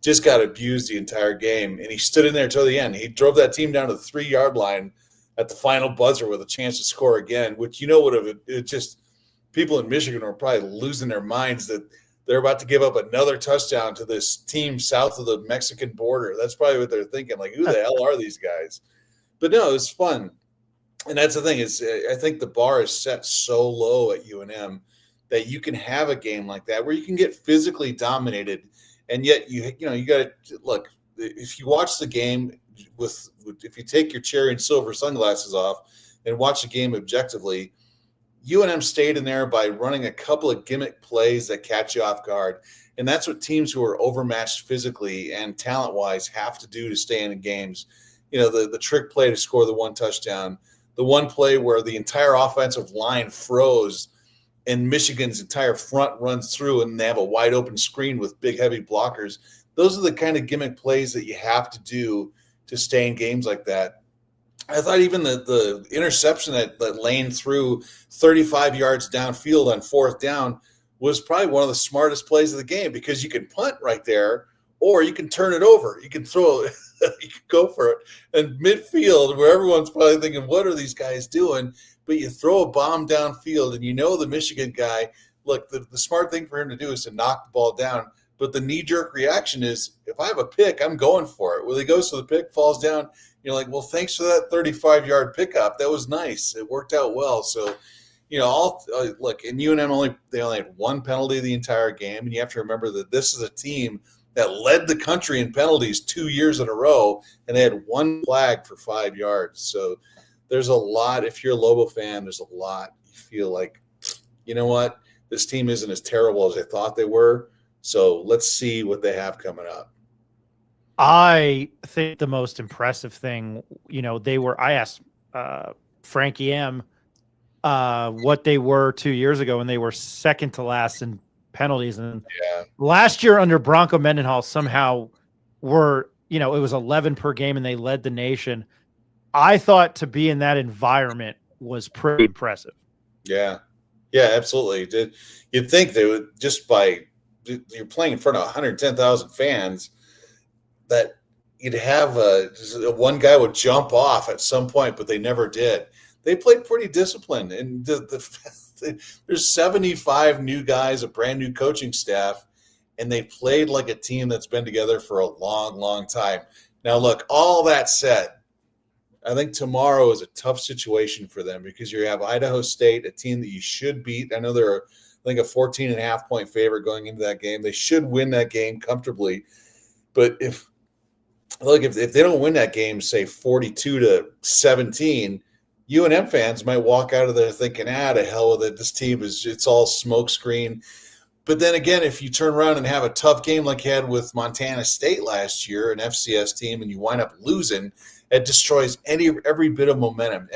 [SPEAKER 5] just got abused the entire game. And he stood in there until the end. He drove that team down to the 3-yard line at the final buzzer with a chance to score again, which would have it just people in Michigan were probably losing their minds that they're about to give up another touchdown to this team south of the Mexican border. That's probably what they're thinking. Like, who the hell are these guys? But no, it was fun. And that's the thing is I think the bar is set so low at UNM that you can have a game like that where you can get physically dominated. And yet, you got to look, if you watch the game if you take your cherry and silver sunglasses off and watch the game objectively, UNM stayed in there by running a couple of gimmick plays that catch you off guard. And that's what teams who are overmatched physically and talent-wise have to do to stay in the games. The trick play to score the 1 touchdown, the one play where the entire offensive line froze and Michigan's entire front runs through and they have a wide open screen with big, heavy blockers. Those are the kind of gimmick plays that you have to do to stay in games like that. I thought even the interception that Lane threw 35 yards downfield on 4th down was probably one of the smartest plays of the game because you can punt right there or you can turn it over. You can throw it. You can go for it. And midfield, where everyone's probably thinking, what are these guys doing? But you throw a bomb downfield and the Michigan guy, look, the smart thing for him to do is to knock the ball down. But the knee-jerk reaction is, if I have a pick, I'm going for it. Well, he goes to the pick, falls down. You're like, well, thanks for that 35-yard pickup. That was nice. It worked out well. So, look, in UNM they only had 1 penalty the entire game, and you have to remember that this is a team that led the country in penalties 2 years in a row, and they had 1 flag for 5 yards. So there's a lot. If you're a Lobo fan, there's a lot. You feel like, you know what, this team isn't as terrible as I thought they were. So let's see what they have coming up.
[SPEAKER 3] I think the most impressive thing, I asked Frankie M what they were 2 years ago, and they were second to last in penalties. And last year under Bronco Mendenhall somehow it was 11 per game and they led the nation. I thought to be in that environment was pretty impressive.
[SPEAKER 5] Yeah. Yeah, absolutely. You'd think they would, just by you're playing in front of 110,000 fans, that you'd have one guy would jump off at some point, but they never did. They played pretty disciplined, and there's 75 new guys, a brand new coaching staff, and they played like a team that's been together for a long, long time. Now, look, all that said, I think tomorrow is a tough situation for them because you have Idaho State, a team that you should beat. I know they're, I think, a 14.5-point favorite going into that game. They should win that game comfortably. But if they don't win that game, say 42-17, UNM fans might walk out of there thinking, to hell with it. This team it's all smokescreen. But then again, if you turn around and have a tough game like you had with Montana State last year, an FCS team, and you wind up losing, it destroys every bit of momentum.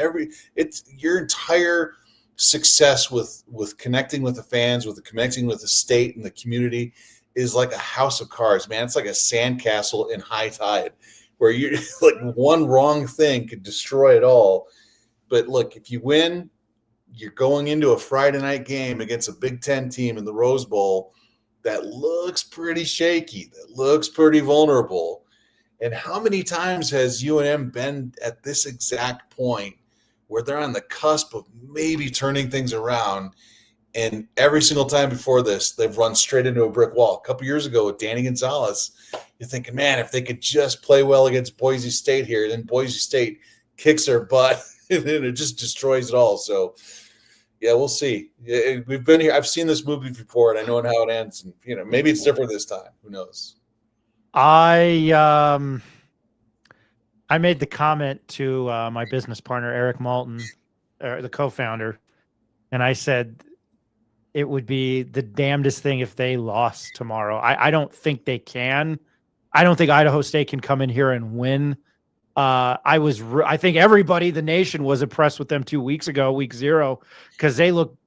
[SPEAKER 5] It's your entire success with connecting with the fans, with connecting with the state and the community is like a house of cards, man. It's like a sandcastle in high tide, where you like one wrong thing could destroy it all. But look, if you win, you're going into a Friday night game against a Big Ten team in the Rose Bowl that looks pretty shaky, that looks pretty vulnerable. And how many times has UNM been at this exact point where they're on the cusp of maybe turning things around? And every single time before this, they've run straight into a brick wall. A couple years ago with Danny Gonzalez, you're thinking, man, if they could just play well against Boise State here, then Boise State kicks their butt and then it just destroys it all. So, yeah, we'll see. We've been here. I've seen this movie before, and I know how it ends. And maybe it's different this time. Who knows?
[SPEAKER 3] I made the comment to my business partner Eric Malton, the co-founder, and I said it would be the damnedest thing if they lost tomorrow. I don't think they can. I don't think Idaho State can come in here and win. I think everybody, the nation, was impressed with them 2 weeks ago, week 0, because they look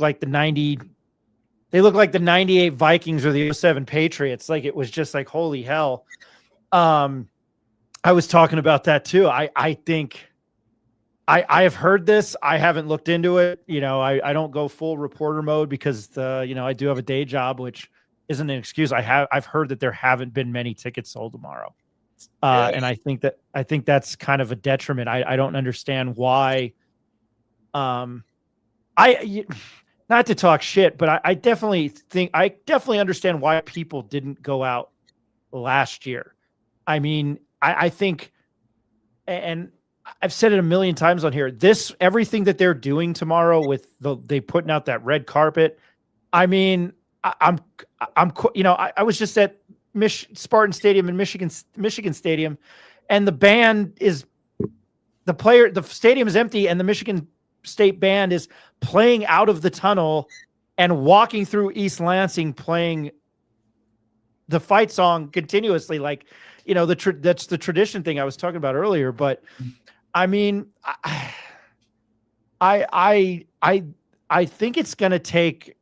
[SPEAKER 3] like the 98 Vikings or the 07 Patriots. Like, it was just like, holy hell. I was talking about that too. I think I have heard this. I haven't looked into it. I don't go full reporter mode because I do have a day job, which isn't an excuse. I've heard that there haven't been many tickets sold tomorrow. And I think that's kind of a detriment. I don't understand why. Not to talk shit, but I definitely understand why people didn't go out last year. I mean, I think, and I've said it a million times on here, everything that they're doing tomorrow with they putting out that red carpet. I mean, I was just at Spartan Stadium in Michigan Stadium, and the band is the stadium is empty, and the Michigan State band is playing out of the tunnel and walking through East Lansing, playing the fight song continuously. Like, that's the tradition thing I was talking about earlier. But I mean, I think it's going to take.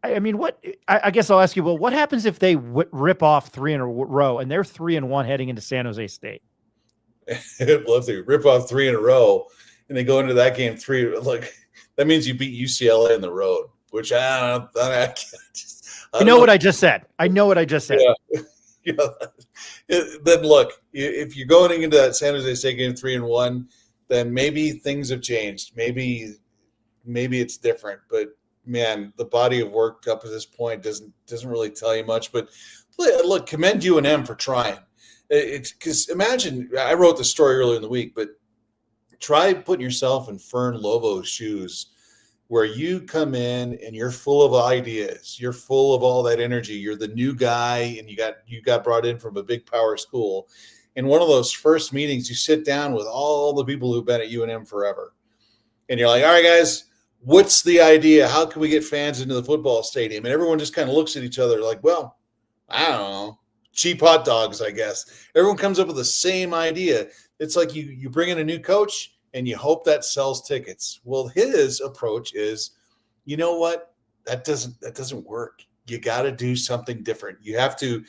[SPEAKER 3] I mean, I guess I'll ask you, well, what happens if they rip off 3 in a row and they're 3-1 heading into San Jose State?
[SPEAKER 5] Well, if they rip off 3 in a row and they go into that game 3, look, that means you beat UCLA on the road, which I know
[SPEAKER 3] what I just said. I know what I just said.
[SPEAKER 5] Yeah. Then look, if you're going into that San Jose State game 3-1, then maybe things have changed. Maybe it's different, but man, the body of work up to this point doesn't really tell you much. But look, commend UNM for trying. It's because imagine, I wrote the story earlier in the week, but try putting yourself in Fern Lobo's shoes, where you come in and you're full of ideas, you're full of all that energy, you're the new guy, and you got brought in from a big power school. In one of those first meetings, you sit down with all the people who've been at UNM forever, and you're like, all right, guys, what's the idea? How can we get fans into the football stadium? And everyone just kind of looks at each other like, well, I don't know, cheap hot dogs, I guess. Everyone comes up with the same idea. It's like you bring in a new coach and you hope that sells tickets. Well, his approach is, you know what? That doesn't work. you got to do something different. You have to,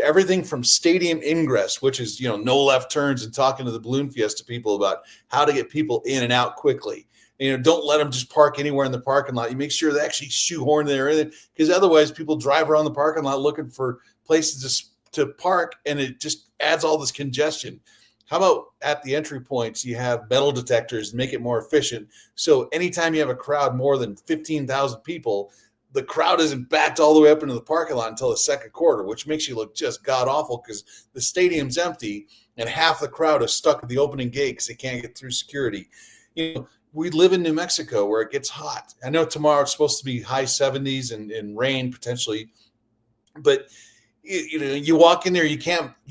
[SPEAKER 5] everything from stadium ingress, which is, no left turns, and talking to the Balloon Fiesta people about how to get people in and out quickly. Don't let them just park anywhere in the parking lot. You make sure they actually shoehorn there in it, because otherwise people drive around the parking lot looking for places to park, and it just adds all this congestion. How about at the entry points, you have metal detectors, make it more efficient. So anytime you have a crowd more than 15,000 people, the crowd isn't backed all the way up into the parking lot until the second quarter, which makes you look just god awful, because the stadium's empty and half the crowd is stuck at the opening gate because they can't get through security. We live in New Mexico where it gets hot. I know tomorrow it's supposed to be high 70s and rain potentially, but you walk in there, you're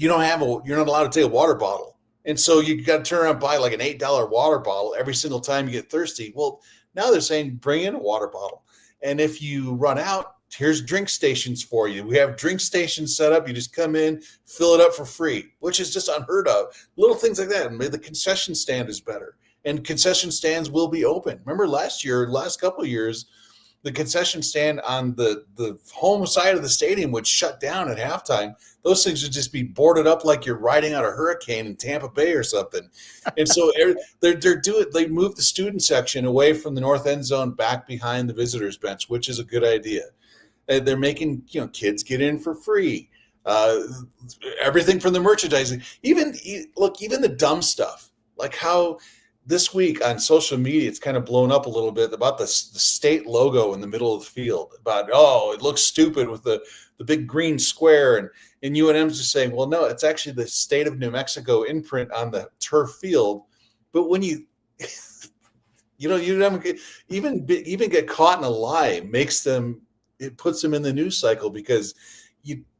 [SPEAKER 5] not allowed to take a water bottle. And so you got to turn around and buy like an $8 water bottle every single time you get thirsty. Well, now they're saying bring in a water bottle. And if you run out, here's drink stations for you. We have drink stations set up. You just come in, fill it up for free, which is just unheard of. Little things like that. And maybe the concession stand is better. And concession stands will be open. Remember last couple of years, the concession stand on the home side of the stadium would shut down at halftime. Those things would just be boarded up like you're riding out a hurricane in Tampa Bay or something. And so they moved the student section away from the north end zone back behind the visitors bench, which is a good idea. They're making kids get in for free. Everything from the merchandising, even the dumb stuff, like how this week on social media, it's kind of blown up a little bit about the state logo in the middle of the field, about, it looks stupid with the big green square. And UNM's just saying, well, no, it's actually the state of New Mexico imprint on the turf field. But when UNM even get caught in a lie, it puts them in the news cycle, because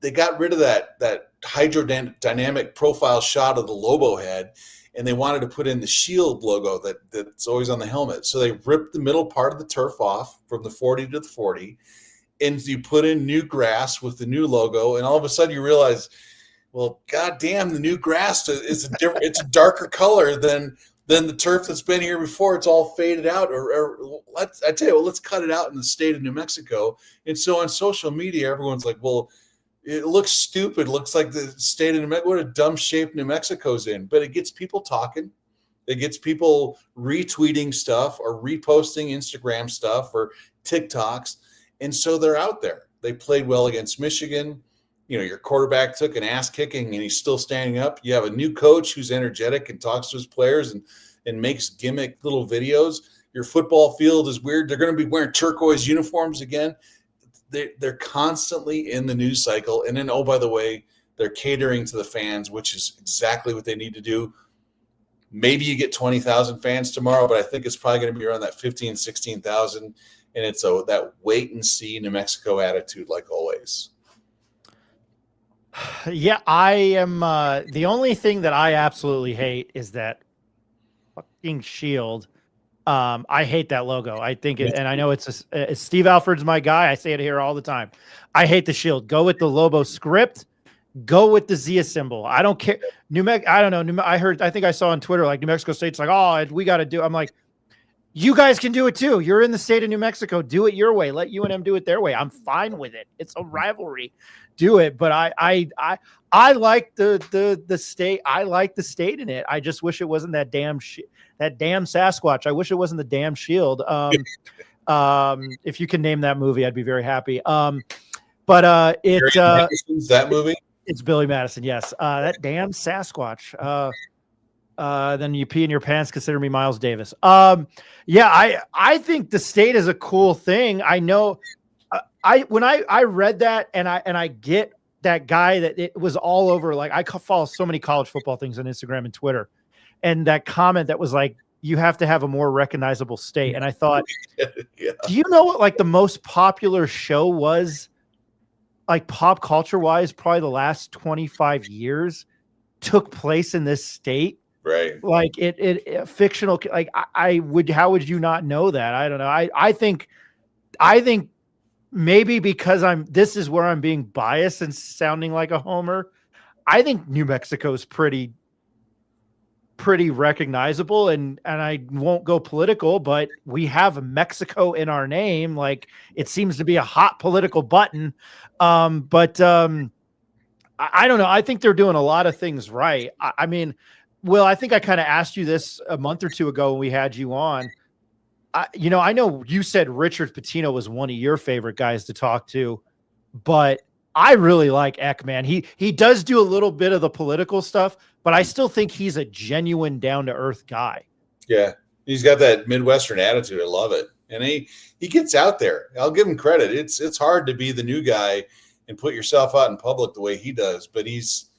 [SPEAKER 5] they got rid of that hydrodynamic profile shot of the Lobo head, and they wanted to put in the shield logo that's always on the helmet. So they ripped the middle part of the turf off from the 40 to the 40, and you put in new grass with the new logo, and all of a sudden you realize, well, goddamn, the new grass is it's a darker color than the turf that's been here before. It's all faded out, let's cut it out in the state of New Mexico. And so on social media, everyone's like, well, it looks stupid. It looks like the state of New Mexico. What a dumb shape New Mexico's in. But it gets people talking. It gets people retweeting stuff or reposting Instagram stuff or TikToks. And so they're out there. They played well against Michigan. Your quarterback took an ass kicking and he's still standing up. You have a new coach who's energetic and talks to his players and makes gimmick little videos. Your football field is weird. They're going to be wearing turquoise uniforms again. They're constantly in the news cycle. And then, oh, by the way, they're catering to the fans, which is exactly what they need to do. Maybe you get 20,000 fans tomorrow, but I think it's probably going to be around that 15, 16,000. And it's that wait and see New Mexico attitude, like always.
[SPEAKER 3] Yeah, I am. The only thing that I absolutely hate is that fucking shield. I hate that logo. I think it, and I know it's Steve Alford's my guy. I say it here all the time. I hate the shield. Go with the Lobo script. Go with the Zia symbol. I don't care. I don't know. I think I saw on Twitter, like New Mexico State's like, oh, we got to do. I'm like, you guys can do it too. You're in the state of New Mexico. Do it your way. Let UNM do it their way. I'm fine with it. It's a rivalry. Do it. But I like the state. I like the state in it. I just wish it wasn't that damn Sasquatch. I wish it wasn't the damn shield. If you can name that movie, I'd be very happy. But
[SPEAKER 5] that movie.
[SPEAKER 3] It's Billy Madison. Yes. That damn Sasquatch. Then you pee in your pants. Consider me Miles Davis. Yeah, I think the state is a cool thing. I know. When I read that and I get that guy that it was all over. Like I follow so many college football things on Instagram and Twitter, and that comment that was like, you have to have a more recognizable state. And I thought, yeah. Do you know what like the most popular show was, like pop culture wise, probably the last 25 years took place in this state?
[SPEAKER 5] Right.
[SPEAKER 3] Like it fictional, like how would you not know that? I don't know. I think maybe because this is where I'm being biased and sounding like a homer. I think New Mexico is pretty pretty recognizable, and I won't go political, but we have Mexico in our name. Like, it seems to be a hot political button. I don't know. I think they're doing a lot of things right. I mean, Will, I think I kind of asked you this a month or two ago when we had you on. I know you said Richard Pitino was one of your favorite guys to talk to, but I really like Eck, man. He does do a little bit of the political stuff, but I still think he's a genuine down to earth guy.
[SPEAKER 5] Yeah, he's got that Midwestern attitude. I love it, and he gets out there. I'll give him credit. It's hard to be the new guy and put yourself out in public the way he does, but he's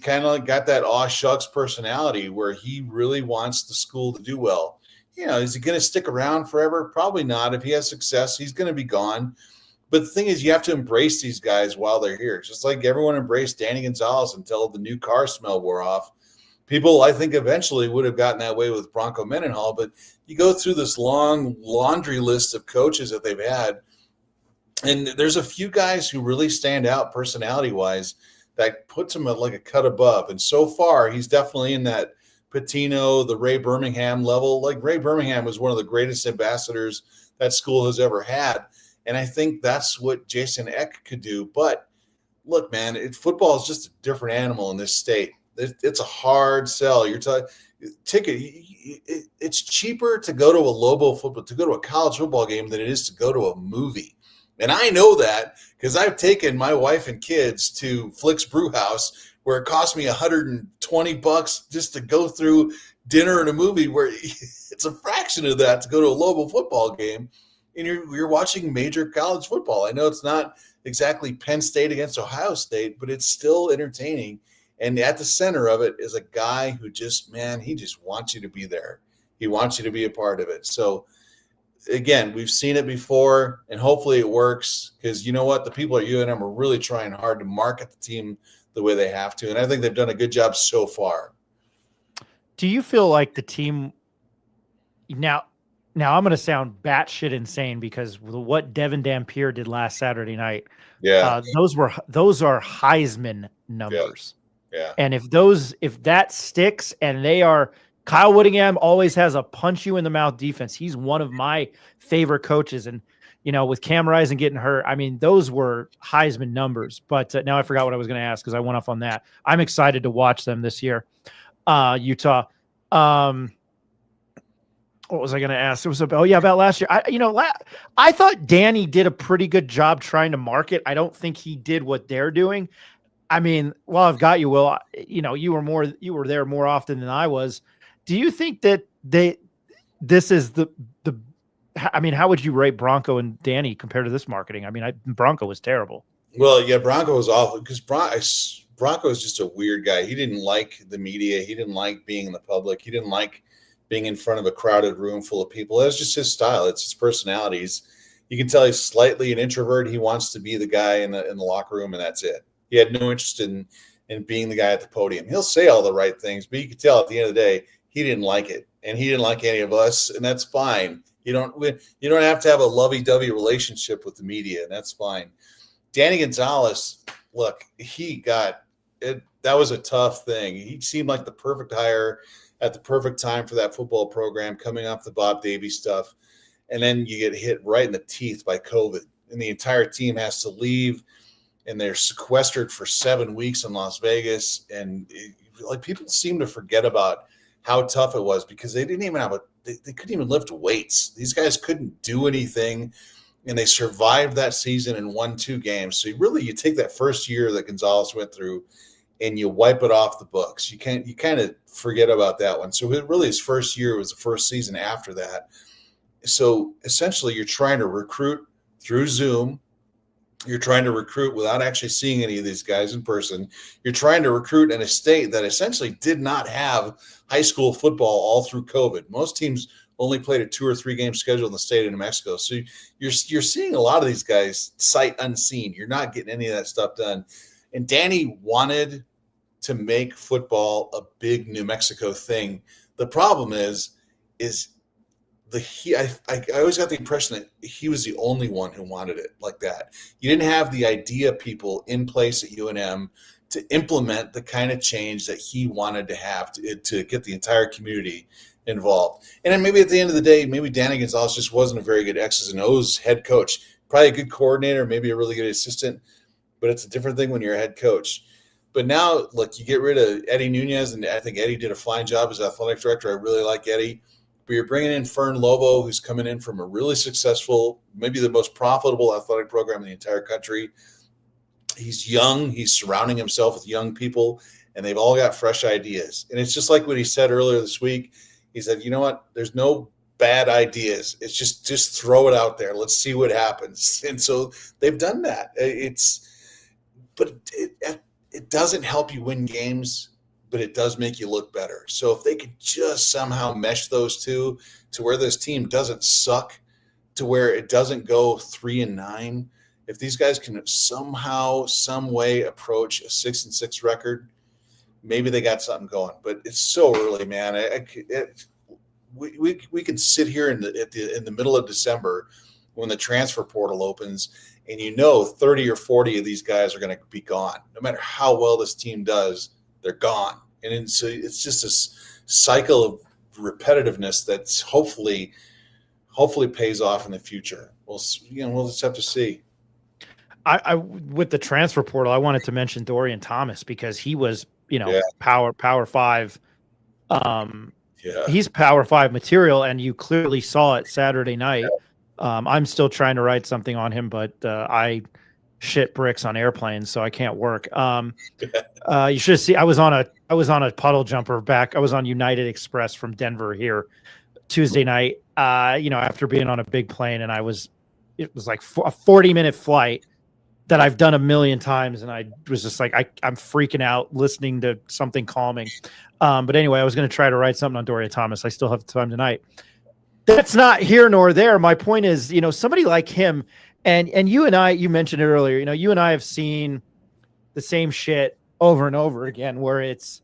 [SPEAKER 5] kind of got that aw shucks personality where he really wants the school to do well. Is he going to stick around forever? Probably not. If he has success, he's going to be gone. But the thing is, you have to embrace these guys while they're here. Just like everyone embraced Danny Gonzalez until the new car smell wore off. People, I think, eventually would have gotten that way with Bronco Mendenhall. But you go through this long laundry list of coaches that they've had, and there's a few guys who really stand out personality-wise that puts him at like a cut above. And so far, he's definitely in that Pitino, the Ray Birmingham level. Like, Ray Birmingham was one of the greatest ambassadors that school has ever had. And I think that's what Jason Eck could do. But look, man, football is just a different animal in this state. It's a hard sell. You're talking ticket. It's cheaper to go to a Lobo football, to go to a college football game than it is to go to a movie. And I know that because I've taken my wife and kids to Flick's Brew House, where it cost me $120 just to go through dinner and a movie, where it's a fraction of that to go to a Lobo football game. And you're watching major college football. I know it's not exactly Penn State against Ohio State, but it's still entertaining. And at the center of it is a guy who he just wants you to be there. He wants you to be a part of it. So, again, we've seen it before, and hopefully it works, because you know what? The people at UNM are really trying hard to market the team the way they have to, and I think they've done a good job so far.
[SPEAKER 3] Do you feel like the team now I'm going to sound batshit insane, because what Devin Dampier did last Saturday night, those are Heisman numbers.
[SPEAKER 5] Yeah. And
[SPEAKER 3] if that sticks, and they are, Kyle Whittingham always has a punch you in the mouth defense. He's one of my favorite coaches. And, with Cam Rising getting hurt, I mean, those were Heisman numbers. But now I forgot what I was going to ask, because I went off on that. I'm excited to watch them this year. Utah. What was I going to ask? It was about last year. I thought Danny did a pretty good job trying to market. I don't think he did what they're doing. I mean, while I've got you, Will, you were there more often than I was. Do you think that this is how would you rate Bronco and Danny compared to this marketing? I mean, Bronco was terrible.
[SPEAKER 5] Well, yeah, Bronco was awful, because Bronco is just a weird guy. He didn't like the media. He didn't like being in the public. He didn't like being in front of a crowded room full of people. That's just his style. It's his personality. You can tell he's slightly an introvert. He wants to be the guy in the locker room, and that's it. He had no interest in being the guy at the podium. He'll say all the right things, but you can tell at the end of the day, he didn't like it, and he didn't like any of us, and that's fine. You don't have to have a lovey-dovey relationship with the media, and that's fine. Danny Gonzalez, look, he got it. That was a tough thing. He seemed like the perfect hire at the perfect time for that football program, coming off the Bob Davie stuff. And then you get hit right in the teeth by COVID, and the entire team has to leave, and they're sequestered for 7 weeks in Las Vegas. And people seem to forget about how tough it was, because they didn't even they couldn't even lift weights. These guys couldn't do anything, and they survived that season and won 2 games. So you take that first year that Gonzalez went through, and you wipe it off the books. You kind of forget about that one. So really, his first year was the first season after that. So essentially, you're trying to recruit through Zoom. You're trying to recruit without actually seeing any of these guys in person. You're trying to recruit in a state that essentially did not have high school football all through COVID. Most teams only played a 2 or 3 game schedule in the state of New Mexico. So you're seeing a lot of these guys sight unseen. You're not getting any of that stuff done. And Danny wanted to make football a big New Mexico thing. The problem is I always got the impression that he was the only one who wanted it like that. You didn't have the idea people in place at UNM to implement the kind of change that he wanted to have to get the entire community involved. And then maybe at the end of the day, maybe Danny Gonzalez just wasn't a very good X's and O's head coach. Probably a good coordinator, maybe a really good assistant, but it's a different thing when you're a head coach. But now, look, you get rid of Eddie Nunez, and I think Eddie did a fine job as athletic director. I really like Eddie. But you're bringing in Fern Lobo, who's coming in from a really successful, maybe the most profitable athletic program in the entire country. He's young. He's surrounding himself with young people, and they've all got fresh ideas. And it's just like what he said earlier this week. He said, you know what? There's no bad ideas. It's just throw it out there. Let's see what happens. And so they've done that. But it doesn't help you win games, but it does make you look better. So if they could just somehow mesh those two to where this team doesn't suck, to where it doesn't go 3-9, if these guys can somehow, some way approach a 6-6 record, maybe they got something going. But it's so early, man. We can sit here in the middle of December when the transfer portal opens, and 30 or 40 of these guys are going to be gone. No matter how well this team does, they're gone. And so it's just this cycle of repetitiveness that's hopefully pays off in the future. We'll just have to see.
[SPEAKER 3] I with the transfer portal, I wanted to mention Dorian Thomas because he was, power five. He's power five material, and you clearly saw it Saturday night. I'm still trying to write something on him, but I shit bricks on airplanes, so I can't work. You should see. I was on a puddle jumper back. I was on United Express from Denver here Tuesday night. After being on a big plane, and it was like a 40-minute flight that I've done a million times, and I was just like, I'm freaking out listening to something calming. But anyway, I was going to try to write something on Dorian Thomas. I still have time tonight. That's not here nor there. My point is, somebody like him, and you and I, you mentioned it earlier, you and I have seen the same shit over and over again, where it's,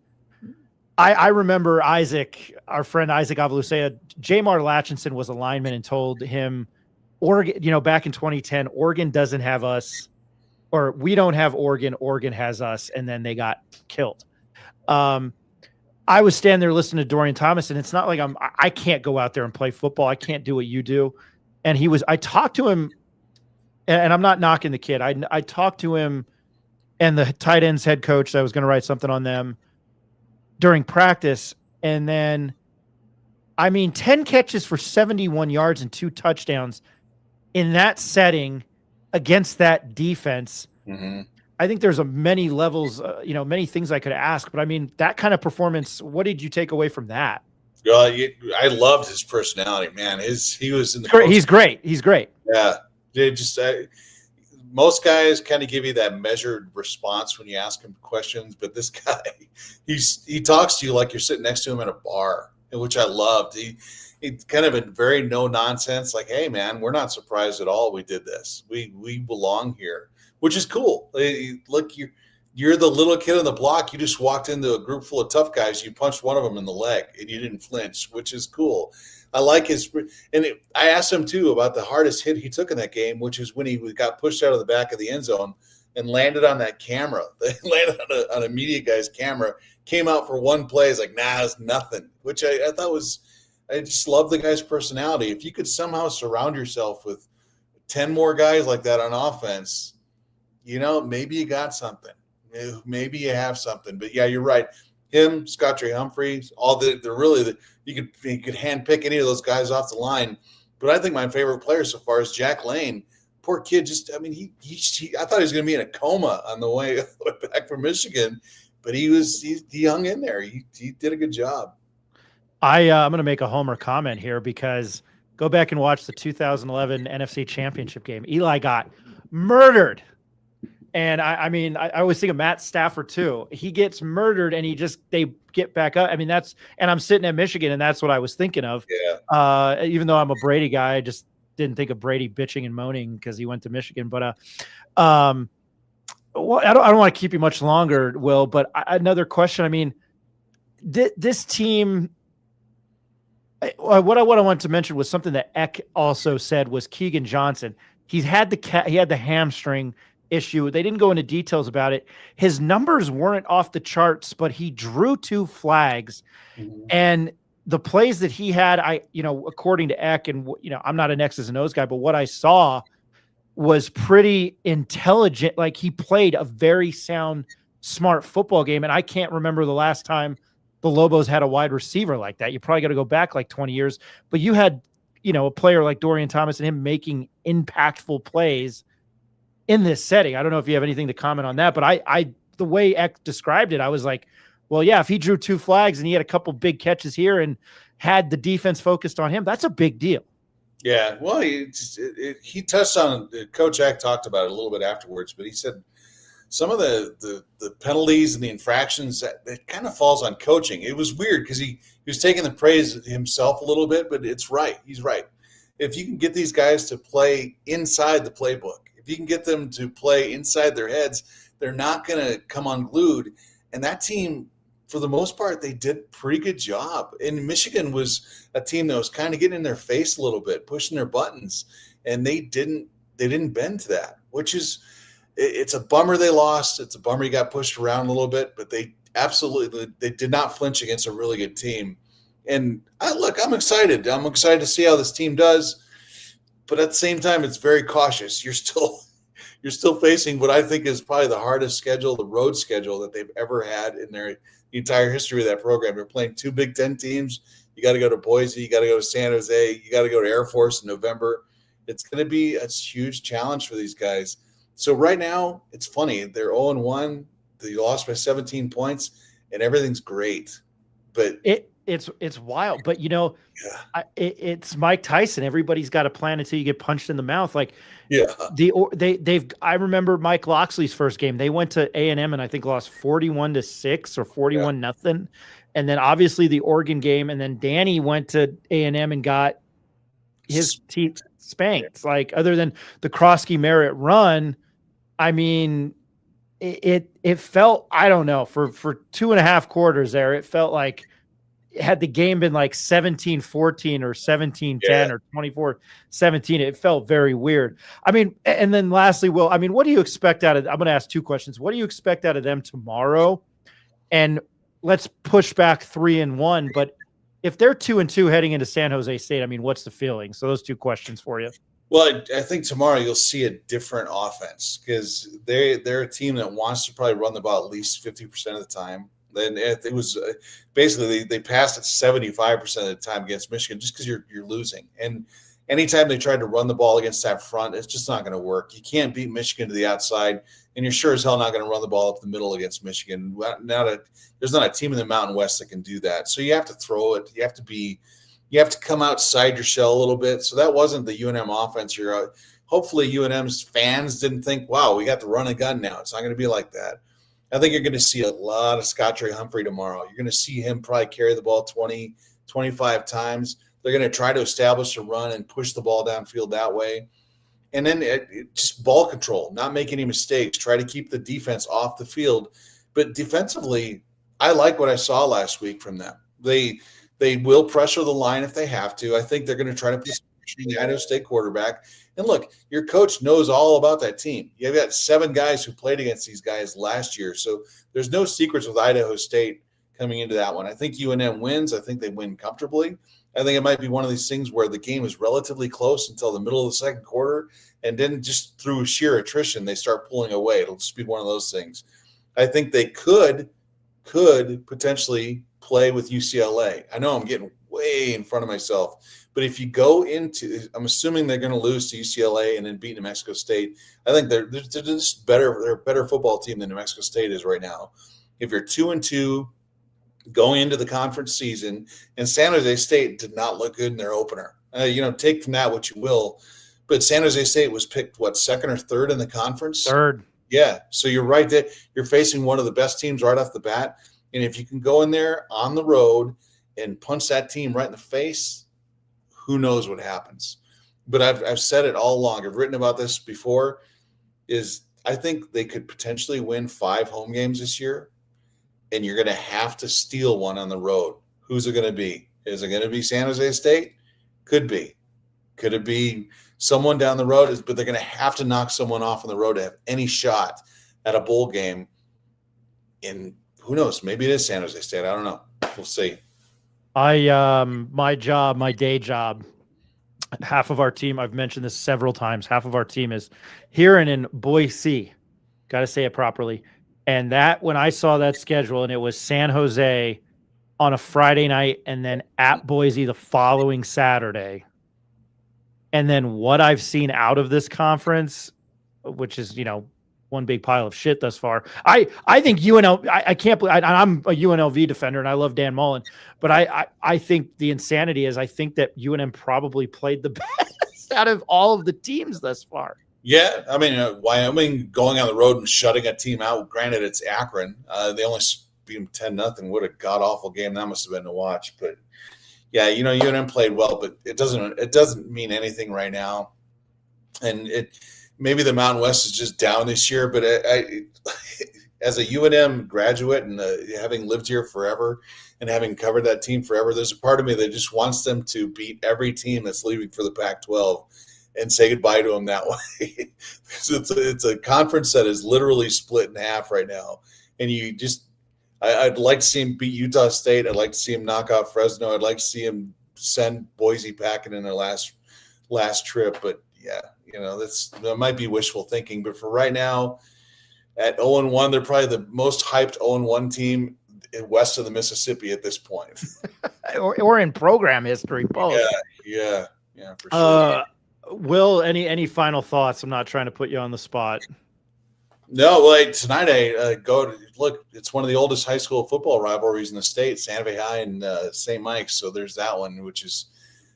[SPEAKER 3] I remember our friend Isaac Avalusea, Jamar Latchinson was a lineman and told him, Oregon, back in 2010, Oregon doesn't have us, or we don't have Oregon, Oregon has us, and then they got killed. I was standing there listening to Dorian Thomas, and it's not like I can't go out there and play football. I can't do what you do. And I talked to him, and I'm not knocking the kid. I talked to him and the tight ends head coach that I was going to write something on them during practice. And then, 10 catches for 71 yards and 2 touchdowns in that setting against that defense.
[SPEAKER 5] Mm-hmm.
[SPEAKER 3] I think there's many levels, many things I could ask, but that kind of performance, what did you take away from that?
[SPEAKER 5] I loved his personality, man. He was in the
[SPEAKER 3] He's great. He's great.
[SPEAKER 5] Yeah. Most guys kind of give you that measured response when you ask him questions, but this guy, he talks to you like you're sitting next to him at a bar, which I loved. He kind of a very no nonsense, like, hey man, we're not surprised at all we did this. We belong here, which is cool. Look, you're the little kid on the block. You just walked into a group full of tough guys. You punched one of them in the leg and you didn't flinch, which is cool. I like I asked him too about the hardest hit he took in that game, which is when he got pushed out of the back of the end zone and landed on that camera. Landed on a media guy's camera, came out for one play. It's like, nah, it's nothing, which I thought was, I just love the guy's personality. If you could somehow surround yourself with 10 more guys like that on offense, maybe you got something. Maybe you have something. But yeah, you're right. Him, Scott Trey Humphreys, you could handpick any of those guys off the line. But I think my favorite player so far is Jack Lane. Poor kid, I thought he was going to be in a coma on the way back from Michigan, but he hung in there. He did a good job.
[SPEAKER 3] I'm going to make a homer comment here because go back and watch the 2011 NFC Championship game. Eli got murdered. And I always think of Matt Stafford too. He gets murdered and they get back up. And I'm sitting at Michigan and that's what I was thinking of.
[SPEAKER 5] Yeah.
[SPEAKER 3] Even though I'm a Brady guy, I just didn't think of Brady bitching and moaning because he went to Michigan. But I don't want to keep you much longer, Will, but another question. This team, what I wanted to mention was something that Eck also said was Keegan Johnson. He had the hamstring issue. They didn't go into details about it. His numbers weren't off the charts, but he drew 2 flags.
[SPEAKER 5] Mhm.
[SPEAKER 3] And the plays that he had, according to Eck, and I'm not an X's and O's guy, but what I saw was pretty intelligent. Like, he played a very sound, smart football game. And I can't remember the last time the Lobos had a wide receiver like that. You probably got to go back like 20 years, but you had, a player like Dorian Thomas and him making impactful plays in this setting. I don't know if you have anything to comment on that, but the way Eck described it, I was like, well, yeah, if he drew 2 flags and he had a couple big catches here and had the defense focused on him, that's a big deal.
[SPEAKER 5] Yeah, well, he touched on it. Coach Eck talked about it a little bit afterwards, but he said some of the penalties and the infractions that kind of falls on coaching. It was weird because he was taking the praise himself a little bit, but it's right. He's right. If you can get these guys to play inside the playbook, if you can get them to play inside their heads, they're not going to come unglued. And that team, for the most part, they did a pretty good job. And Michigan was a team that was kind of getting in their face a little bit, pushing their buttons, and they didn't bend to that, which is, it's a bummer they lost. It's a bummer he got pushed around a little bit, but they did not flinch against a really good team. And I'm excited. I'm excited to see how this team does, but at the same time, it's very cautious. You're still facing what I think is probably the hardest schedule, the road schedule that they've ever had in their entire history of that program. They're playing 2 Big Ten teams. You got to go to Boise. You got to go to San Jose. You got to go to Air Force in November. It's going to be a huge challenge for these guys. So right now, it's funny. They're 0-1. They lost by 17 points, and everything's great. But
[SPEAKER 3] it's wild. But it's Mike Tyson. Everybody's got a plan until you get punched in the mouth. Like,
[SPEAKER 5] yeah,
[SPEAKER 3] I remember Mike Loxley's first game. They went to A&M and I think lost 41-6 or 41-0. And then obviously the Oregon game. And then Danny went to A&M and got his teeth spanked. Yeah. Like, other than the Krosky Merritt run, I mean, it felt, I don't know, for 2.5 quarters there, it felt like, had the game been like 17-14 or 17-10 or 24-17, it felt very weird. I mean, and then lastly, Will, I mean, what do you expect out of, I'm going to ask 2 questions. What do you expect out of them tomorrow? And let's push back 3-1, but if they're 2-2 heading into San Jose State, I mean, what's the feeling? So those 2 questions for you.
[SPEAKER 5] Well, I think tomorrow you'll see a different offense because they're a team that wants to probably run the ball at least 50% of the time. Then it was basically they passed it 75% of the time against Michigan just because you're losing. And anytime they tried to run the ball against that front, it's just not going to work. You can't beat Michigan to the outside, and you're sure as hell not going to run the ball up the middle against Michigan. There's not a team in the Mountain West that can do that. So you have to throw it. You have to come outside your shell a little bit. So that wasn't the UNM offense. Hopefully UNM's fans didn't think, wow, we got to run a gun now. It's not going to be like that. I think you're going to see a lot of Scottrey Humphrey tomorrow. You're going to see him probably carry the ball 20, 25 times. They're going to try to establish a run and push the ball downfield that way. And then just ball control, not make any mistakes, try to keep the defense off the field. But defensively, I like what I saw last week from them. They will pressure the line if they have to. I think they're going to try to put pressure on the Idaho State quarterback. And look, your coach knows all about that team. You've got 7 guys who played against these guys last year. So there's no secrets with Idaho State coming into that one. I think UNM wins. I think they win comfortably. I think it might be one of these things where the game is relatively close until the middle of the second quarter, and then just through sheer attrition, they start pulling away. It'll just be one of those things. I think they could potentially play with UCLA. I know I'm getting way in front of myself, but if you go into, I'm assuming they're going to lose to UCLA and then beat New Mexico State. I think they're just better. They're a better football team than New Mexico State is right now. If you're 2-2 going into the conference season, and San Jose State did not look good in their opener. Take from that what you will, but San Jose State was picked, second or third in the conference?
[SPEAKER 3] Third.
[SPEAKER 5] Yeah, so you're right there. You're facing one of the best teams right off the bat, and if you can go in there on the road and punch that team right in the face, who knows what happens. But I've said it all along. I've written about this before, is I think they could potentially win 5 home games this year, and you're going to have to steal one on the road. Who's it going to be? Is it going to be San Jose State? Could be. Could it be someone down the road? But they're going to have to knock someone off on the road to have any shot at a bowl game. And who knows? Maybe it is San Jose State. I don't know. We'll see.
[SPEAKER 3] My day job, half of our team, I've mentioned this several times, half of our team is here and in Boise. Got to say it properly. And that, when I saw that schedule and it was San Jose on a Friday night and then at Boise the following Saturday, and then what I've seen out of this conference, which is, one big pile of shit thus far. I think UNLV, I can't believe, I'm a UNLV defender and I love Dan Mullen, but I think the insanity is I think that UNM probably played the best out of all of the teams thus far.
[SPEAKER 5] Yeah, I mean, Wyoming going on the road and shutting a team out. Granted, it's Akron. They only beat them 10-0. What a god awful game that must have been to watch. But yeah, UNM played well, but it doesn't mean anything right now. And maybe the Mountain West is just down this year. But I as a UNM graduate and having lived here forever and having covered that team forever, there's a part of me that just wants them to beat every team that's leaving for the Pac-12. And say goodbye to them that way. It's a conference that is literally split in half right now. And I'd like to see him beat Utah State. I'd like to see him knock out Fresno. I'd like to see him send Boise packing in their last trip. But yeah, that might be wishful thinking. But for right now, at 0-1, they're probably the most hyped 0-1 team west of the Mississippi at this point.
[SPEAKER 3] or in program history, both.
[SPEAKER 5] Yeah, for sure.
[SPEAKER 3] Will, any final thoughts? I'm not trying to put you on the spot.
[SPEAKER 5] No, well, tonight I go to look. It's one of the oldest high school football rivalries in the state, Santa Fe High and St. Mike's. So there's that one, which is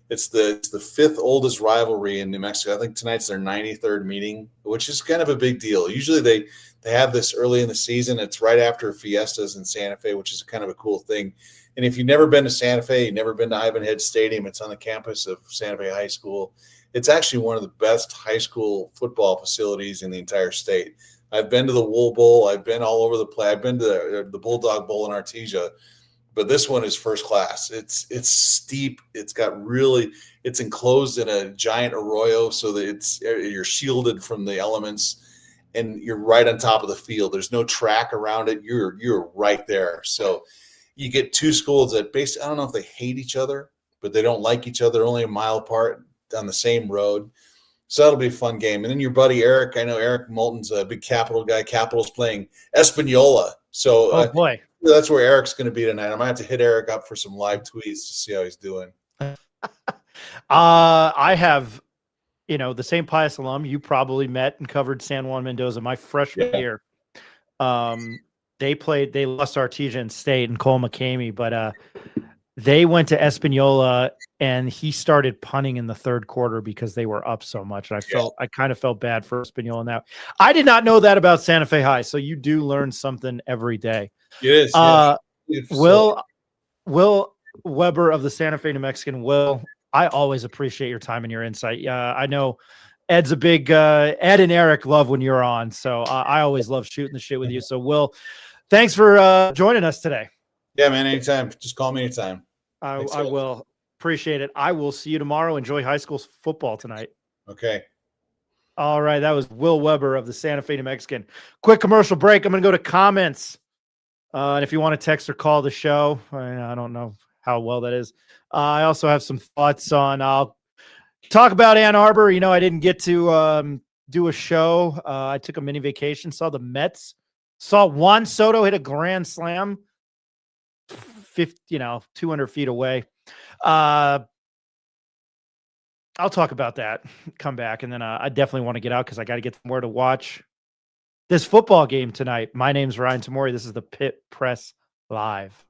[SPEAKER 5] it's the fifth oldest rivalry in New Mexico. I think tonight's their 93rd meeting, which is kind of a big deal. Usually they have this early in the season. It's right after Fiestas in Santa Fe, which is kind of a cool thing. And if you've never been to Santa Fe, you've never been to Ivanhead Stadium, it's on the campus of Santa Fe High School. It's actually one of the best high school football facilities in the entire state. I've been to the Wool Bowl. I've been all over the place. I've been to the Bulldog Bowl in Artesia, but this one is first class. It's steep. It's enclosed in a giant arroyo so that you're shielded from the elements, and you're right on top of the field. There's no track around it. You're right there. So you get two schools that basically, I don't know if they hate each other, but they don't like each other, only a mile apart on the same road. So that'll be a fun game. And then your buddy Eric, I know Eric Moulton's a big Capital guy. Capital's playing Espanola. So
[SPEAKER 3] boy,
[SPEAKER 5] that's where Eric's going to be tonight. I might have to hit Eric up for some live tweets to see how he's doing.
[SPEAKER 3] I have, the St. Pius alum you probably met and covered San Juan Mendoza my freshman year. They lost Artesian State and Cole McCamey, but they went to Espanola and he started punting in the third quarter because they were up so much. And I kind of felt bad for Espanola now. I did not know that about Santa Fe High. So you do learn something every day.
[SPEAKER 5] Yes.
[SPEAKER 3] Will Weber of the Santa Fe New Mexican, Will, I always appreciate your time and your insight. I know Ed's a big Ed and Eric love when you're on. So I always love shooting the shit with you. So Will, thanks for joining us today.
[SPEAKER 5] Yeah, man. Anytime. Just call me anytime.
[SPEAKER 3] I will appreciate it. I will see you tomorrow. Enjoy high school football tonight.
[SPEAKER 5] Okay.
[SPEAKER 3] All right. That was Will Weber of the Santa Fe New Mexican. Quick commercial break. I'm going to go to comments. And if you want to text or call the show, I don't know how well that is. I also have some thoughts I'll talk about Ann Arbor. I didn't get to do a show. I took a mini vacation, saw the Mets, saw Juan Soto hit a grand slam 200 feet away. I'll talk about that, come back. And then I definitely want to get out because I got to get somewhere to watch this football game tonight. My name's Ryan Tamori. This is the Pit Press Live.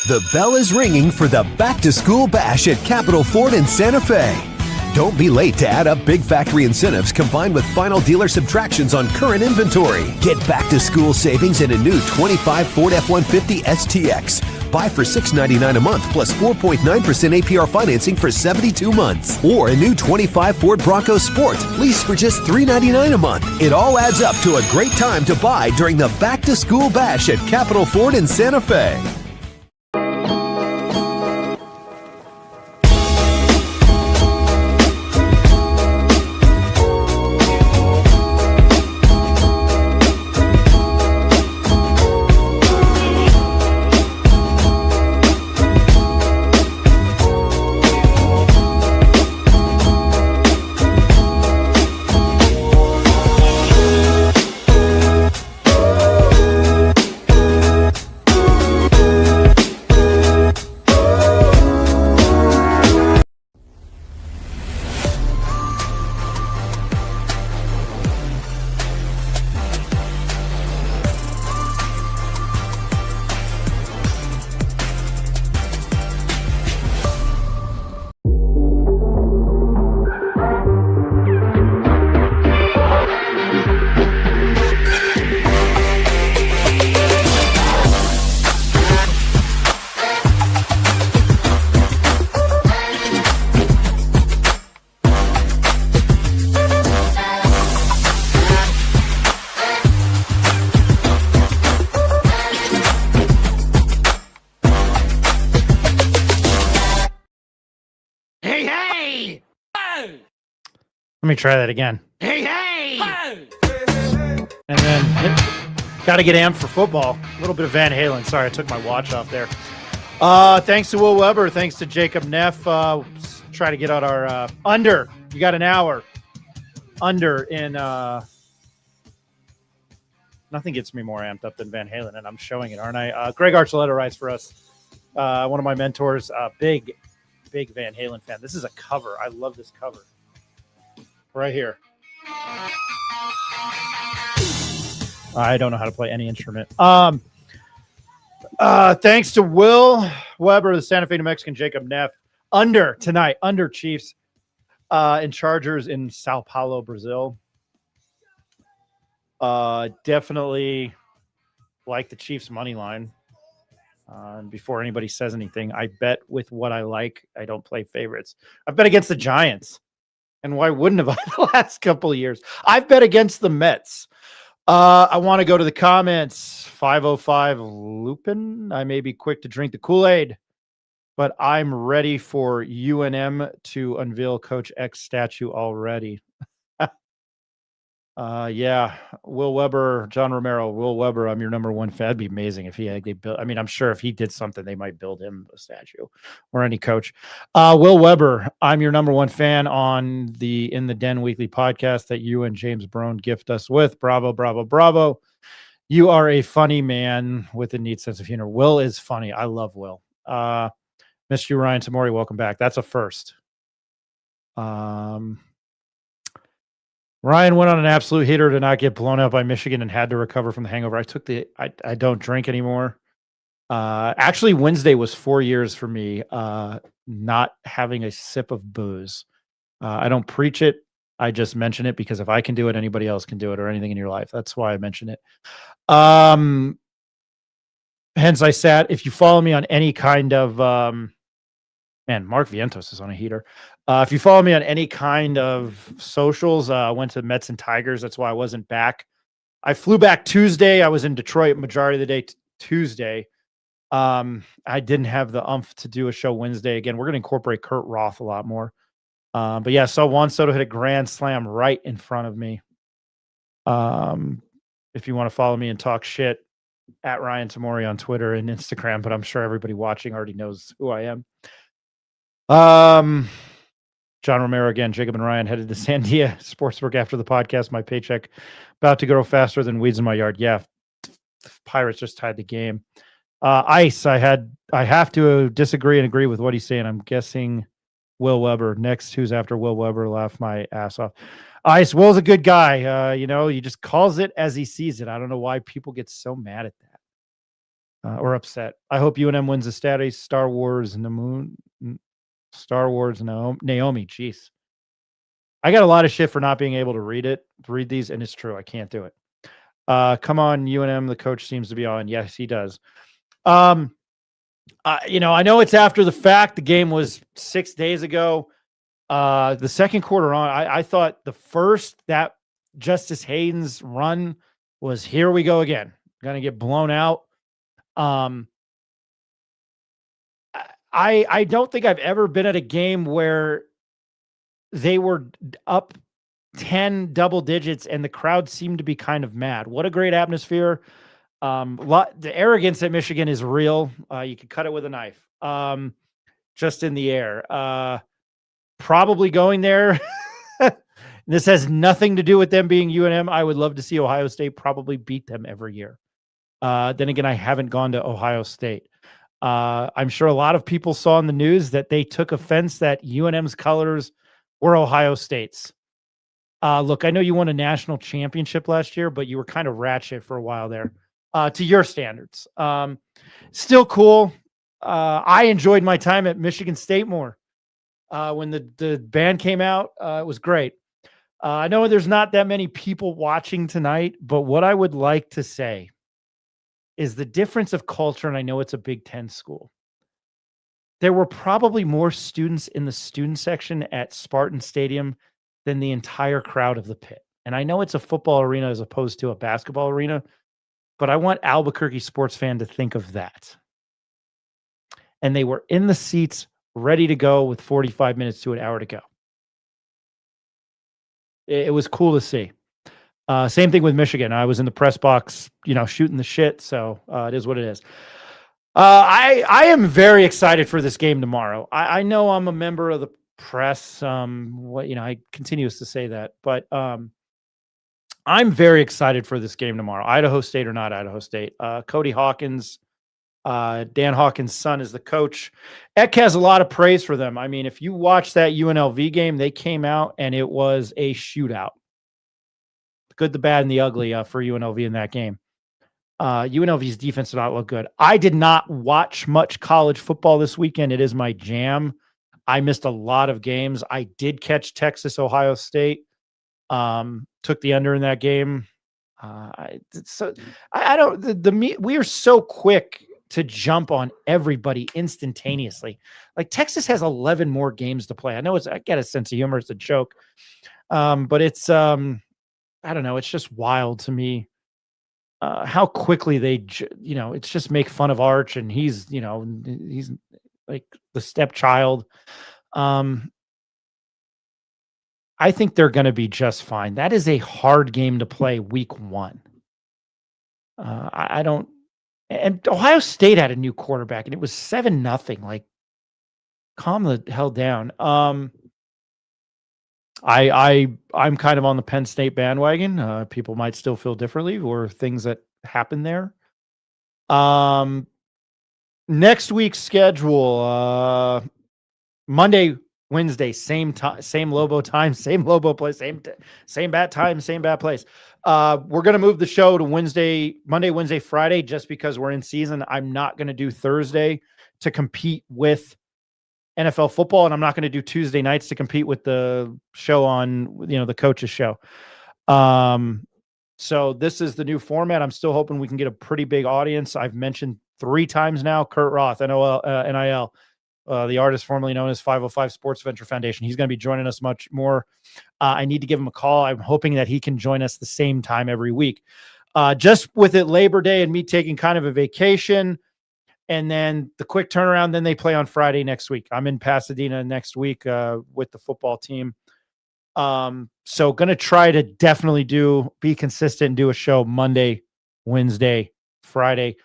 [SPEAKER 1] The bell is ringing for the Back to School Bash at Capitol Ford in Santa Fe. Don't be late to add up big factory incentives combined with final dealer subtractions on current inventory. Get back to school savings in a new 25 Ford F-150 STX. Buy for $699 a month plus 4.9% APR financing for 72 months. Or a new 25 Ford Bronco Sport. Lease for just $399 a month. It all adds up to a great time to buy during the Back to School Bash at Capitol Ford in Santa Fe.
[SPEAKER 3] Let me try that again. Hey! And then got to get amped for football. A little bit of Van Halen. Sorry, I took my watch off there. Thanks to Will Weber. Thanks to Jacob Neff. Try to get out our under. You got an hour. Under in nothing gets me more amped up than Van Halen, and I'm showing it, aren't I? Greg Archuleta writes for us. One of my mentors, big Van Halen fan. This is a cover. I love this cover. Right here. I don't know how to play any instrument. Thanks to Will Weber, the Santa Fe, New Mexican, Jacob Neff. Under tonight, under Chiefs and Chargers in Sao Paulo, Brazil. Definitely like the Chiefs money line. Before anybody says anything, I bet with what I like. I don't play favorites. I've bet against the Giants. And why wouldn't have I the last couple of years? I've bet against the Mets. I want to go to the comments. 505 Lupin. I may be quick to drink the Kool-Aid, but I'm ready for UNM to unveil Coach X statue already. Yeah, Will Weber, John Romero, Will Weber. I'm your number one fan. That'd be amazing if they built. I mean, I'm sure if he did something, they might build him a statue or any coach. Will Weber, I'm your number one fan on the In the Den Weekly podcast that you and James Brown gift us with. Bravo, bravo, bravo. You are a funny man with a neat sense of humor. Will is funny. I love Will. Missed you, Ryan Tamori. Welcome back. That's a first. Ryan went on an absolute heater to not get blown out by Michigan and had to recover from the hangover. I don't drink anymore. Actually, Wednesday was 4 years for me, not having a sip of booze. I don't preach it. I just mention it because if I can do it, anybody else can do it, or anything in your life. That's why I mention it. Hence I sat. If you follow me on any kind of, man, Mark Vientos is on a heater. If you follow me on any kind of socials, I went to Mets and Tigers. That's why I wasn't back. I flew back Tuesday. I was in Detroit majority of the day Tuesday. I didn't have the umph to do a show Wednesday. Again, we're going to incorporate Kurt Roth a lot more. But yeah, so Juan Soto hit a grand slam right in front of me. If you want to follow me and talk shit, at Ryan Tamori on Twitter and Instagram, but I'm sure everybody watching already knows who I am. John Romero again, Jacob and Ryan headed to Sandia Sportsbook after the podcast. My paycheck about to grow faster than weeds in my yard. Yeah, the Pirates just tied the game. Ice, I have to disagree and agree with what he's saying. I'm guessing Will Weber. Next, who's after Will Weber? Laugh my ass off. Ice, Will's a good guy. He just calls it as he sees it. I don't know why people get so mad at that. or upset. I hope UNM wins the Saturday. Star Wars Naomi. Jeez. I got a lot of shit for not being able to read these, and it's true. I can't do it. Come on, UNM. The coach seems to be on. Yes, he does. I know it's after the fact. The game was 6 days ago. The second quarter on, I thought the first that Justice Hayden's run was here we go again. Gonna get blown out. I don't think I've ever been at a game where they were up 10 double digits and the crowd seemed to be kind of mad. What a great atmosphere. The arrogance at Michigan is real. You could cut it with a knife. Just in the air. Probably going there. This has nothing to do with them being UNM. I would love to see Ohio State probably beat them every year. Then again, I haven't gone to Ohio State. I'm sure a lot of people saw in the news that they took offense that UNM's colors were Ohio State's. Look, I know you won a national championship last year, but you were kind of ratchet for a while there, to your standards. Still cool. I enjoyed my time at Michigan State more. When the band came out, it was great. I know there's not that many people watching tonight, but what I would like to say is the difference of culture, and I know it's a Big Ten school. There were probably more students in the student section at Spartan Stadium than the entire crowd of the pit. And I know it's a football arena as opposed to a basketball arena, but I want Albuquerque sports fan to think of that. And they were in the seats ready to go with 45 minutes to an hour to go. It was cool to see. Same thing with Michigan. I was in the press box, shooting the shit. So it is what it is. I am very excited for this game tomorrow. I know I'm a member of the press. I continue to say that, but I'm very excited for this game tomorrow. Idaho State or not Idaho State. Cody Hawkins, Dan Hawkins' son, is the coach. Eck has a lot of praise for them. I mean, if you watch that UNLV game, they came out and it was a shootout. The good, the bad, and the ugly for UNLV in that game. UNLV's defense did not look good. I did not watch much college football this weekend. It is my jam. I missed a lot of games. I did catch Texas, Ohio State. Took the under in that game. We are so quick to jump on everybody instantaneously. Like Texas has 11 more games to play. I know I get a sense of humor. It's a joke. But it's, I don't know. It's just wild to me. How quickly it's just make fun of Arch and he's like the stepchild. I think they're going to be just fine. That is a hard game to play week 1. And Ohio State had a new quarterback and it was 7-0. Like, calm the hell down. I'm kind of on the Penn State bandwagon. People might still feel differently or things that happen there. Next week's schedule, Monday, Wednesday, same time, same Lobo time, same Lobo place, same bat time, same bat place. We're going to move the show to Monday, Wednesday, Friday, just because we're in season. I'm not going to do Thursday to compete with NFL football, and I'm not going to do Tuesday nights to compete with the show on, the coach's show. So this is the new format. I'm still hoping we can get a pretty big audience. I've mentioned 3 times now, Kurt Roth, NIL, the artist formerly known as 505 Sports Venture Foundation. He's going to be joining us much more. I need to give him a call. I'm hoping that he can join us the same time every week. Just with it Labor Day and me taking kind of a vacation and then the quick turnaround, then they play on Friday next week. I'm in Pasadena next week with the football team. So going to try to definitely be consistent and do a show Monday, Wednesday, Friday.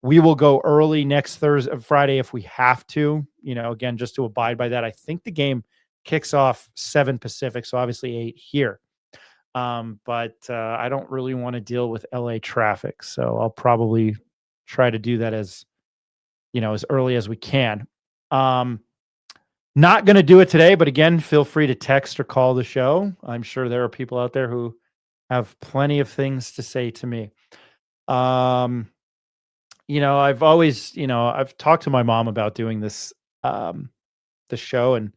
[SPEAKER 3] We will go early next Friday if we have to, again, just to abide by that. I think the game kicks off 7 Pacific, so obviously 8 here. But I don't really want to deal with LA traffic, so I'll probably try to do that as early as we can. Not going to do it today, but again, feel free to text or call the show. I'm sure there are people out there who have plenty of things to say to me. I've always, I've talked to my mom about doing this, the show, and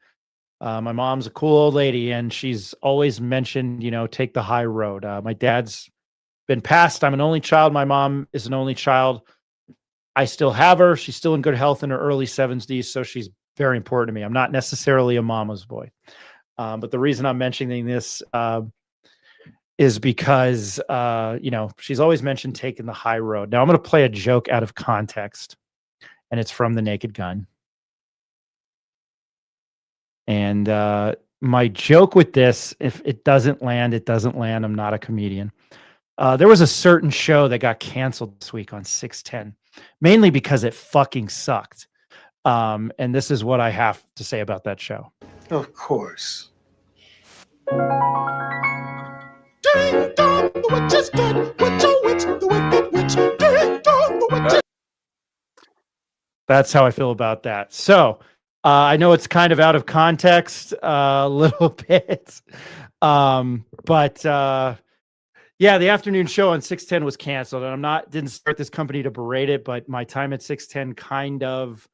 [SPEAKER 3] my mom's a cool old lady, and she's always mentioned, take the high road. My dad's been passed. I'm an only child. My mom is an only child. I still have her. She's still in good health in her early 70s, so she's very important to me. I'm not necessarily a mama's boy. But the reason I'm mentioning this is because, she's always mentioned taking the high road. Now I'm going to play a joke out of context, and it's from The Naked Gun. And my joke with this, if it doesn't land, it doesn't land. I'm not a comedian. There was a certain show that got canceled this week on 610, mainly because it fucking sucked. And this is what I have to say about that show.
[SPEAKER 6] Of course.
[SPEAKER 3] That's how I feel about that. So I know it's kind of out of context a little bit. But yeah, the afternoon show on 610 was canceled, and didn't start this company to berate it, but my time at 610 kind of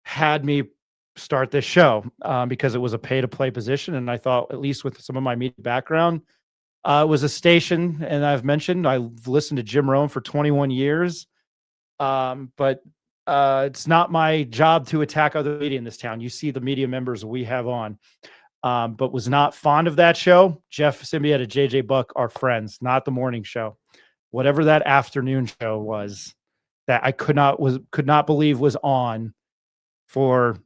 [SPEAKER 3] had me start this show because it was a pay to play position. And I thought, at least with some of my media background, it was a station. And I've mentioned, I've listened to Jim Rome for 21 years. But it's not my job to attack other media in this town. You see the media members we have on, but was not fond of that show. Jeff Symbieta, JJ Buck are friends, not the morning show. Whatever that afternoon show was that I could not believe was on for,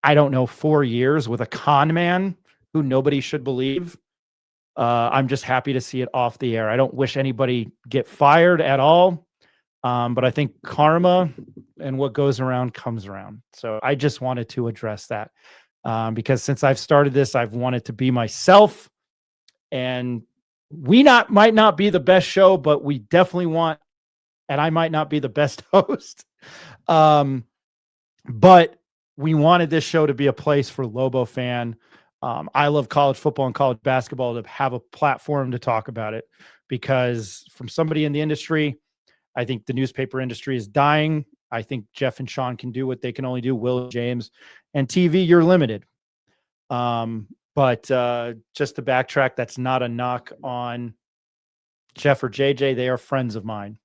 [SPEAKER 3] I don't know, 4 years with a con man who nobody should believe. I'm just happy to see it off the air. I don't wish anybody get fired at all. But I think karma and what goes around comes around. So I just wanted to address that because since I've started this, I've wanted to be myself. And we might not be the best show, but we definitely want, and I might not be the best host. But we wanted this show to be a place for Lobo fan. I love college football and college basketball, to have a platform to talk about it, because from somebody in the industry, I think the newspaper industry is dying. I think Jeff and Sean can do what they can only do. Will, James, and TV, you're limited. But just to backtrack, that's not a knock on Jeff or JJ. They are friends of mine.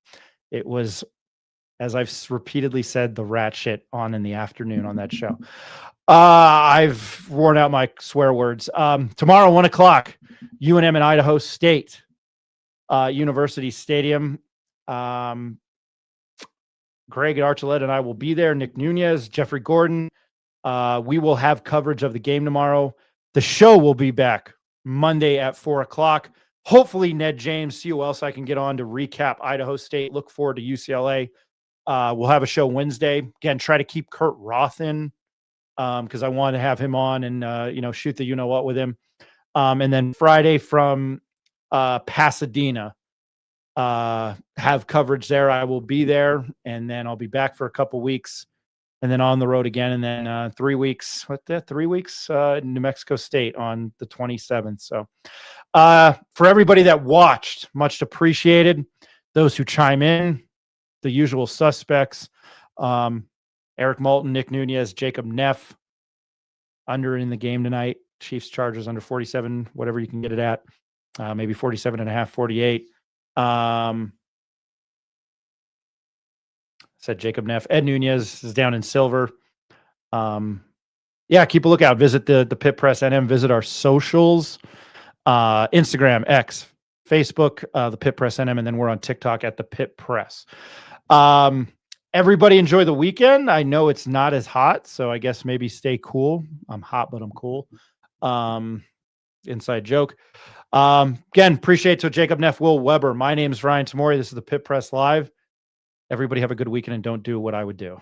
[SPEAKER 3] It was, as I've repeatedly said, the rat shit on in the afternoon on that show. I've worn out my swear words. Tomorrow, 1:00, UNM and Idaho State University Stadium. Greg Archuleta and I will be there. Nick Nunez, Jeffrey Gordon. We will have coverage of the game tomorrow. The show will be back Monday at 4:00. Hopefully, Ned James, see who else I can get on to recap Idaho State. Look forward to UCLA. We'll have a show Wednesday. Again, try to keep Kurt Roth in because I want to have him on and, shoot the you-know-what with him. And then Friday from Pasadena. Have coverage there. I will be there, and then I'll be back for a couple weeks, and then on the road again, and then 3 weeks. New Mexico State on the 27th. So, for everybody that watched, much appreciated. Those who chime in, the usual suspects: Eric Moulton, Nick Nunez, Jacob Neff, under in the game tonight. Chiefs Chargers under 47, whatever you can get it at, maybe 47.5, 48. Said Jacob Neff. Ed Nunez is down in silver. Yeah, keep a lookout. Visit the Pit Press NM. Visit our socials, Instagram, X, Facebook, the Pit Press NM, and then we're on TikTok at the Pit Press. Everybody enjoy the weekend. I know it's not as hot, so I guess maybe stay cool. I'm hot, but I'm cool. Inside joke. Again, appreciate to Jacob Neff, Will Weber. My name is Ryan Tamori. This is the Pit Press Live. Everybody have a good weekend and don't do what I would do.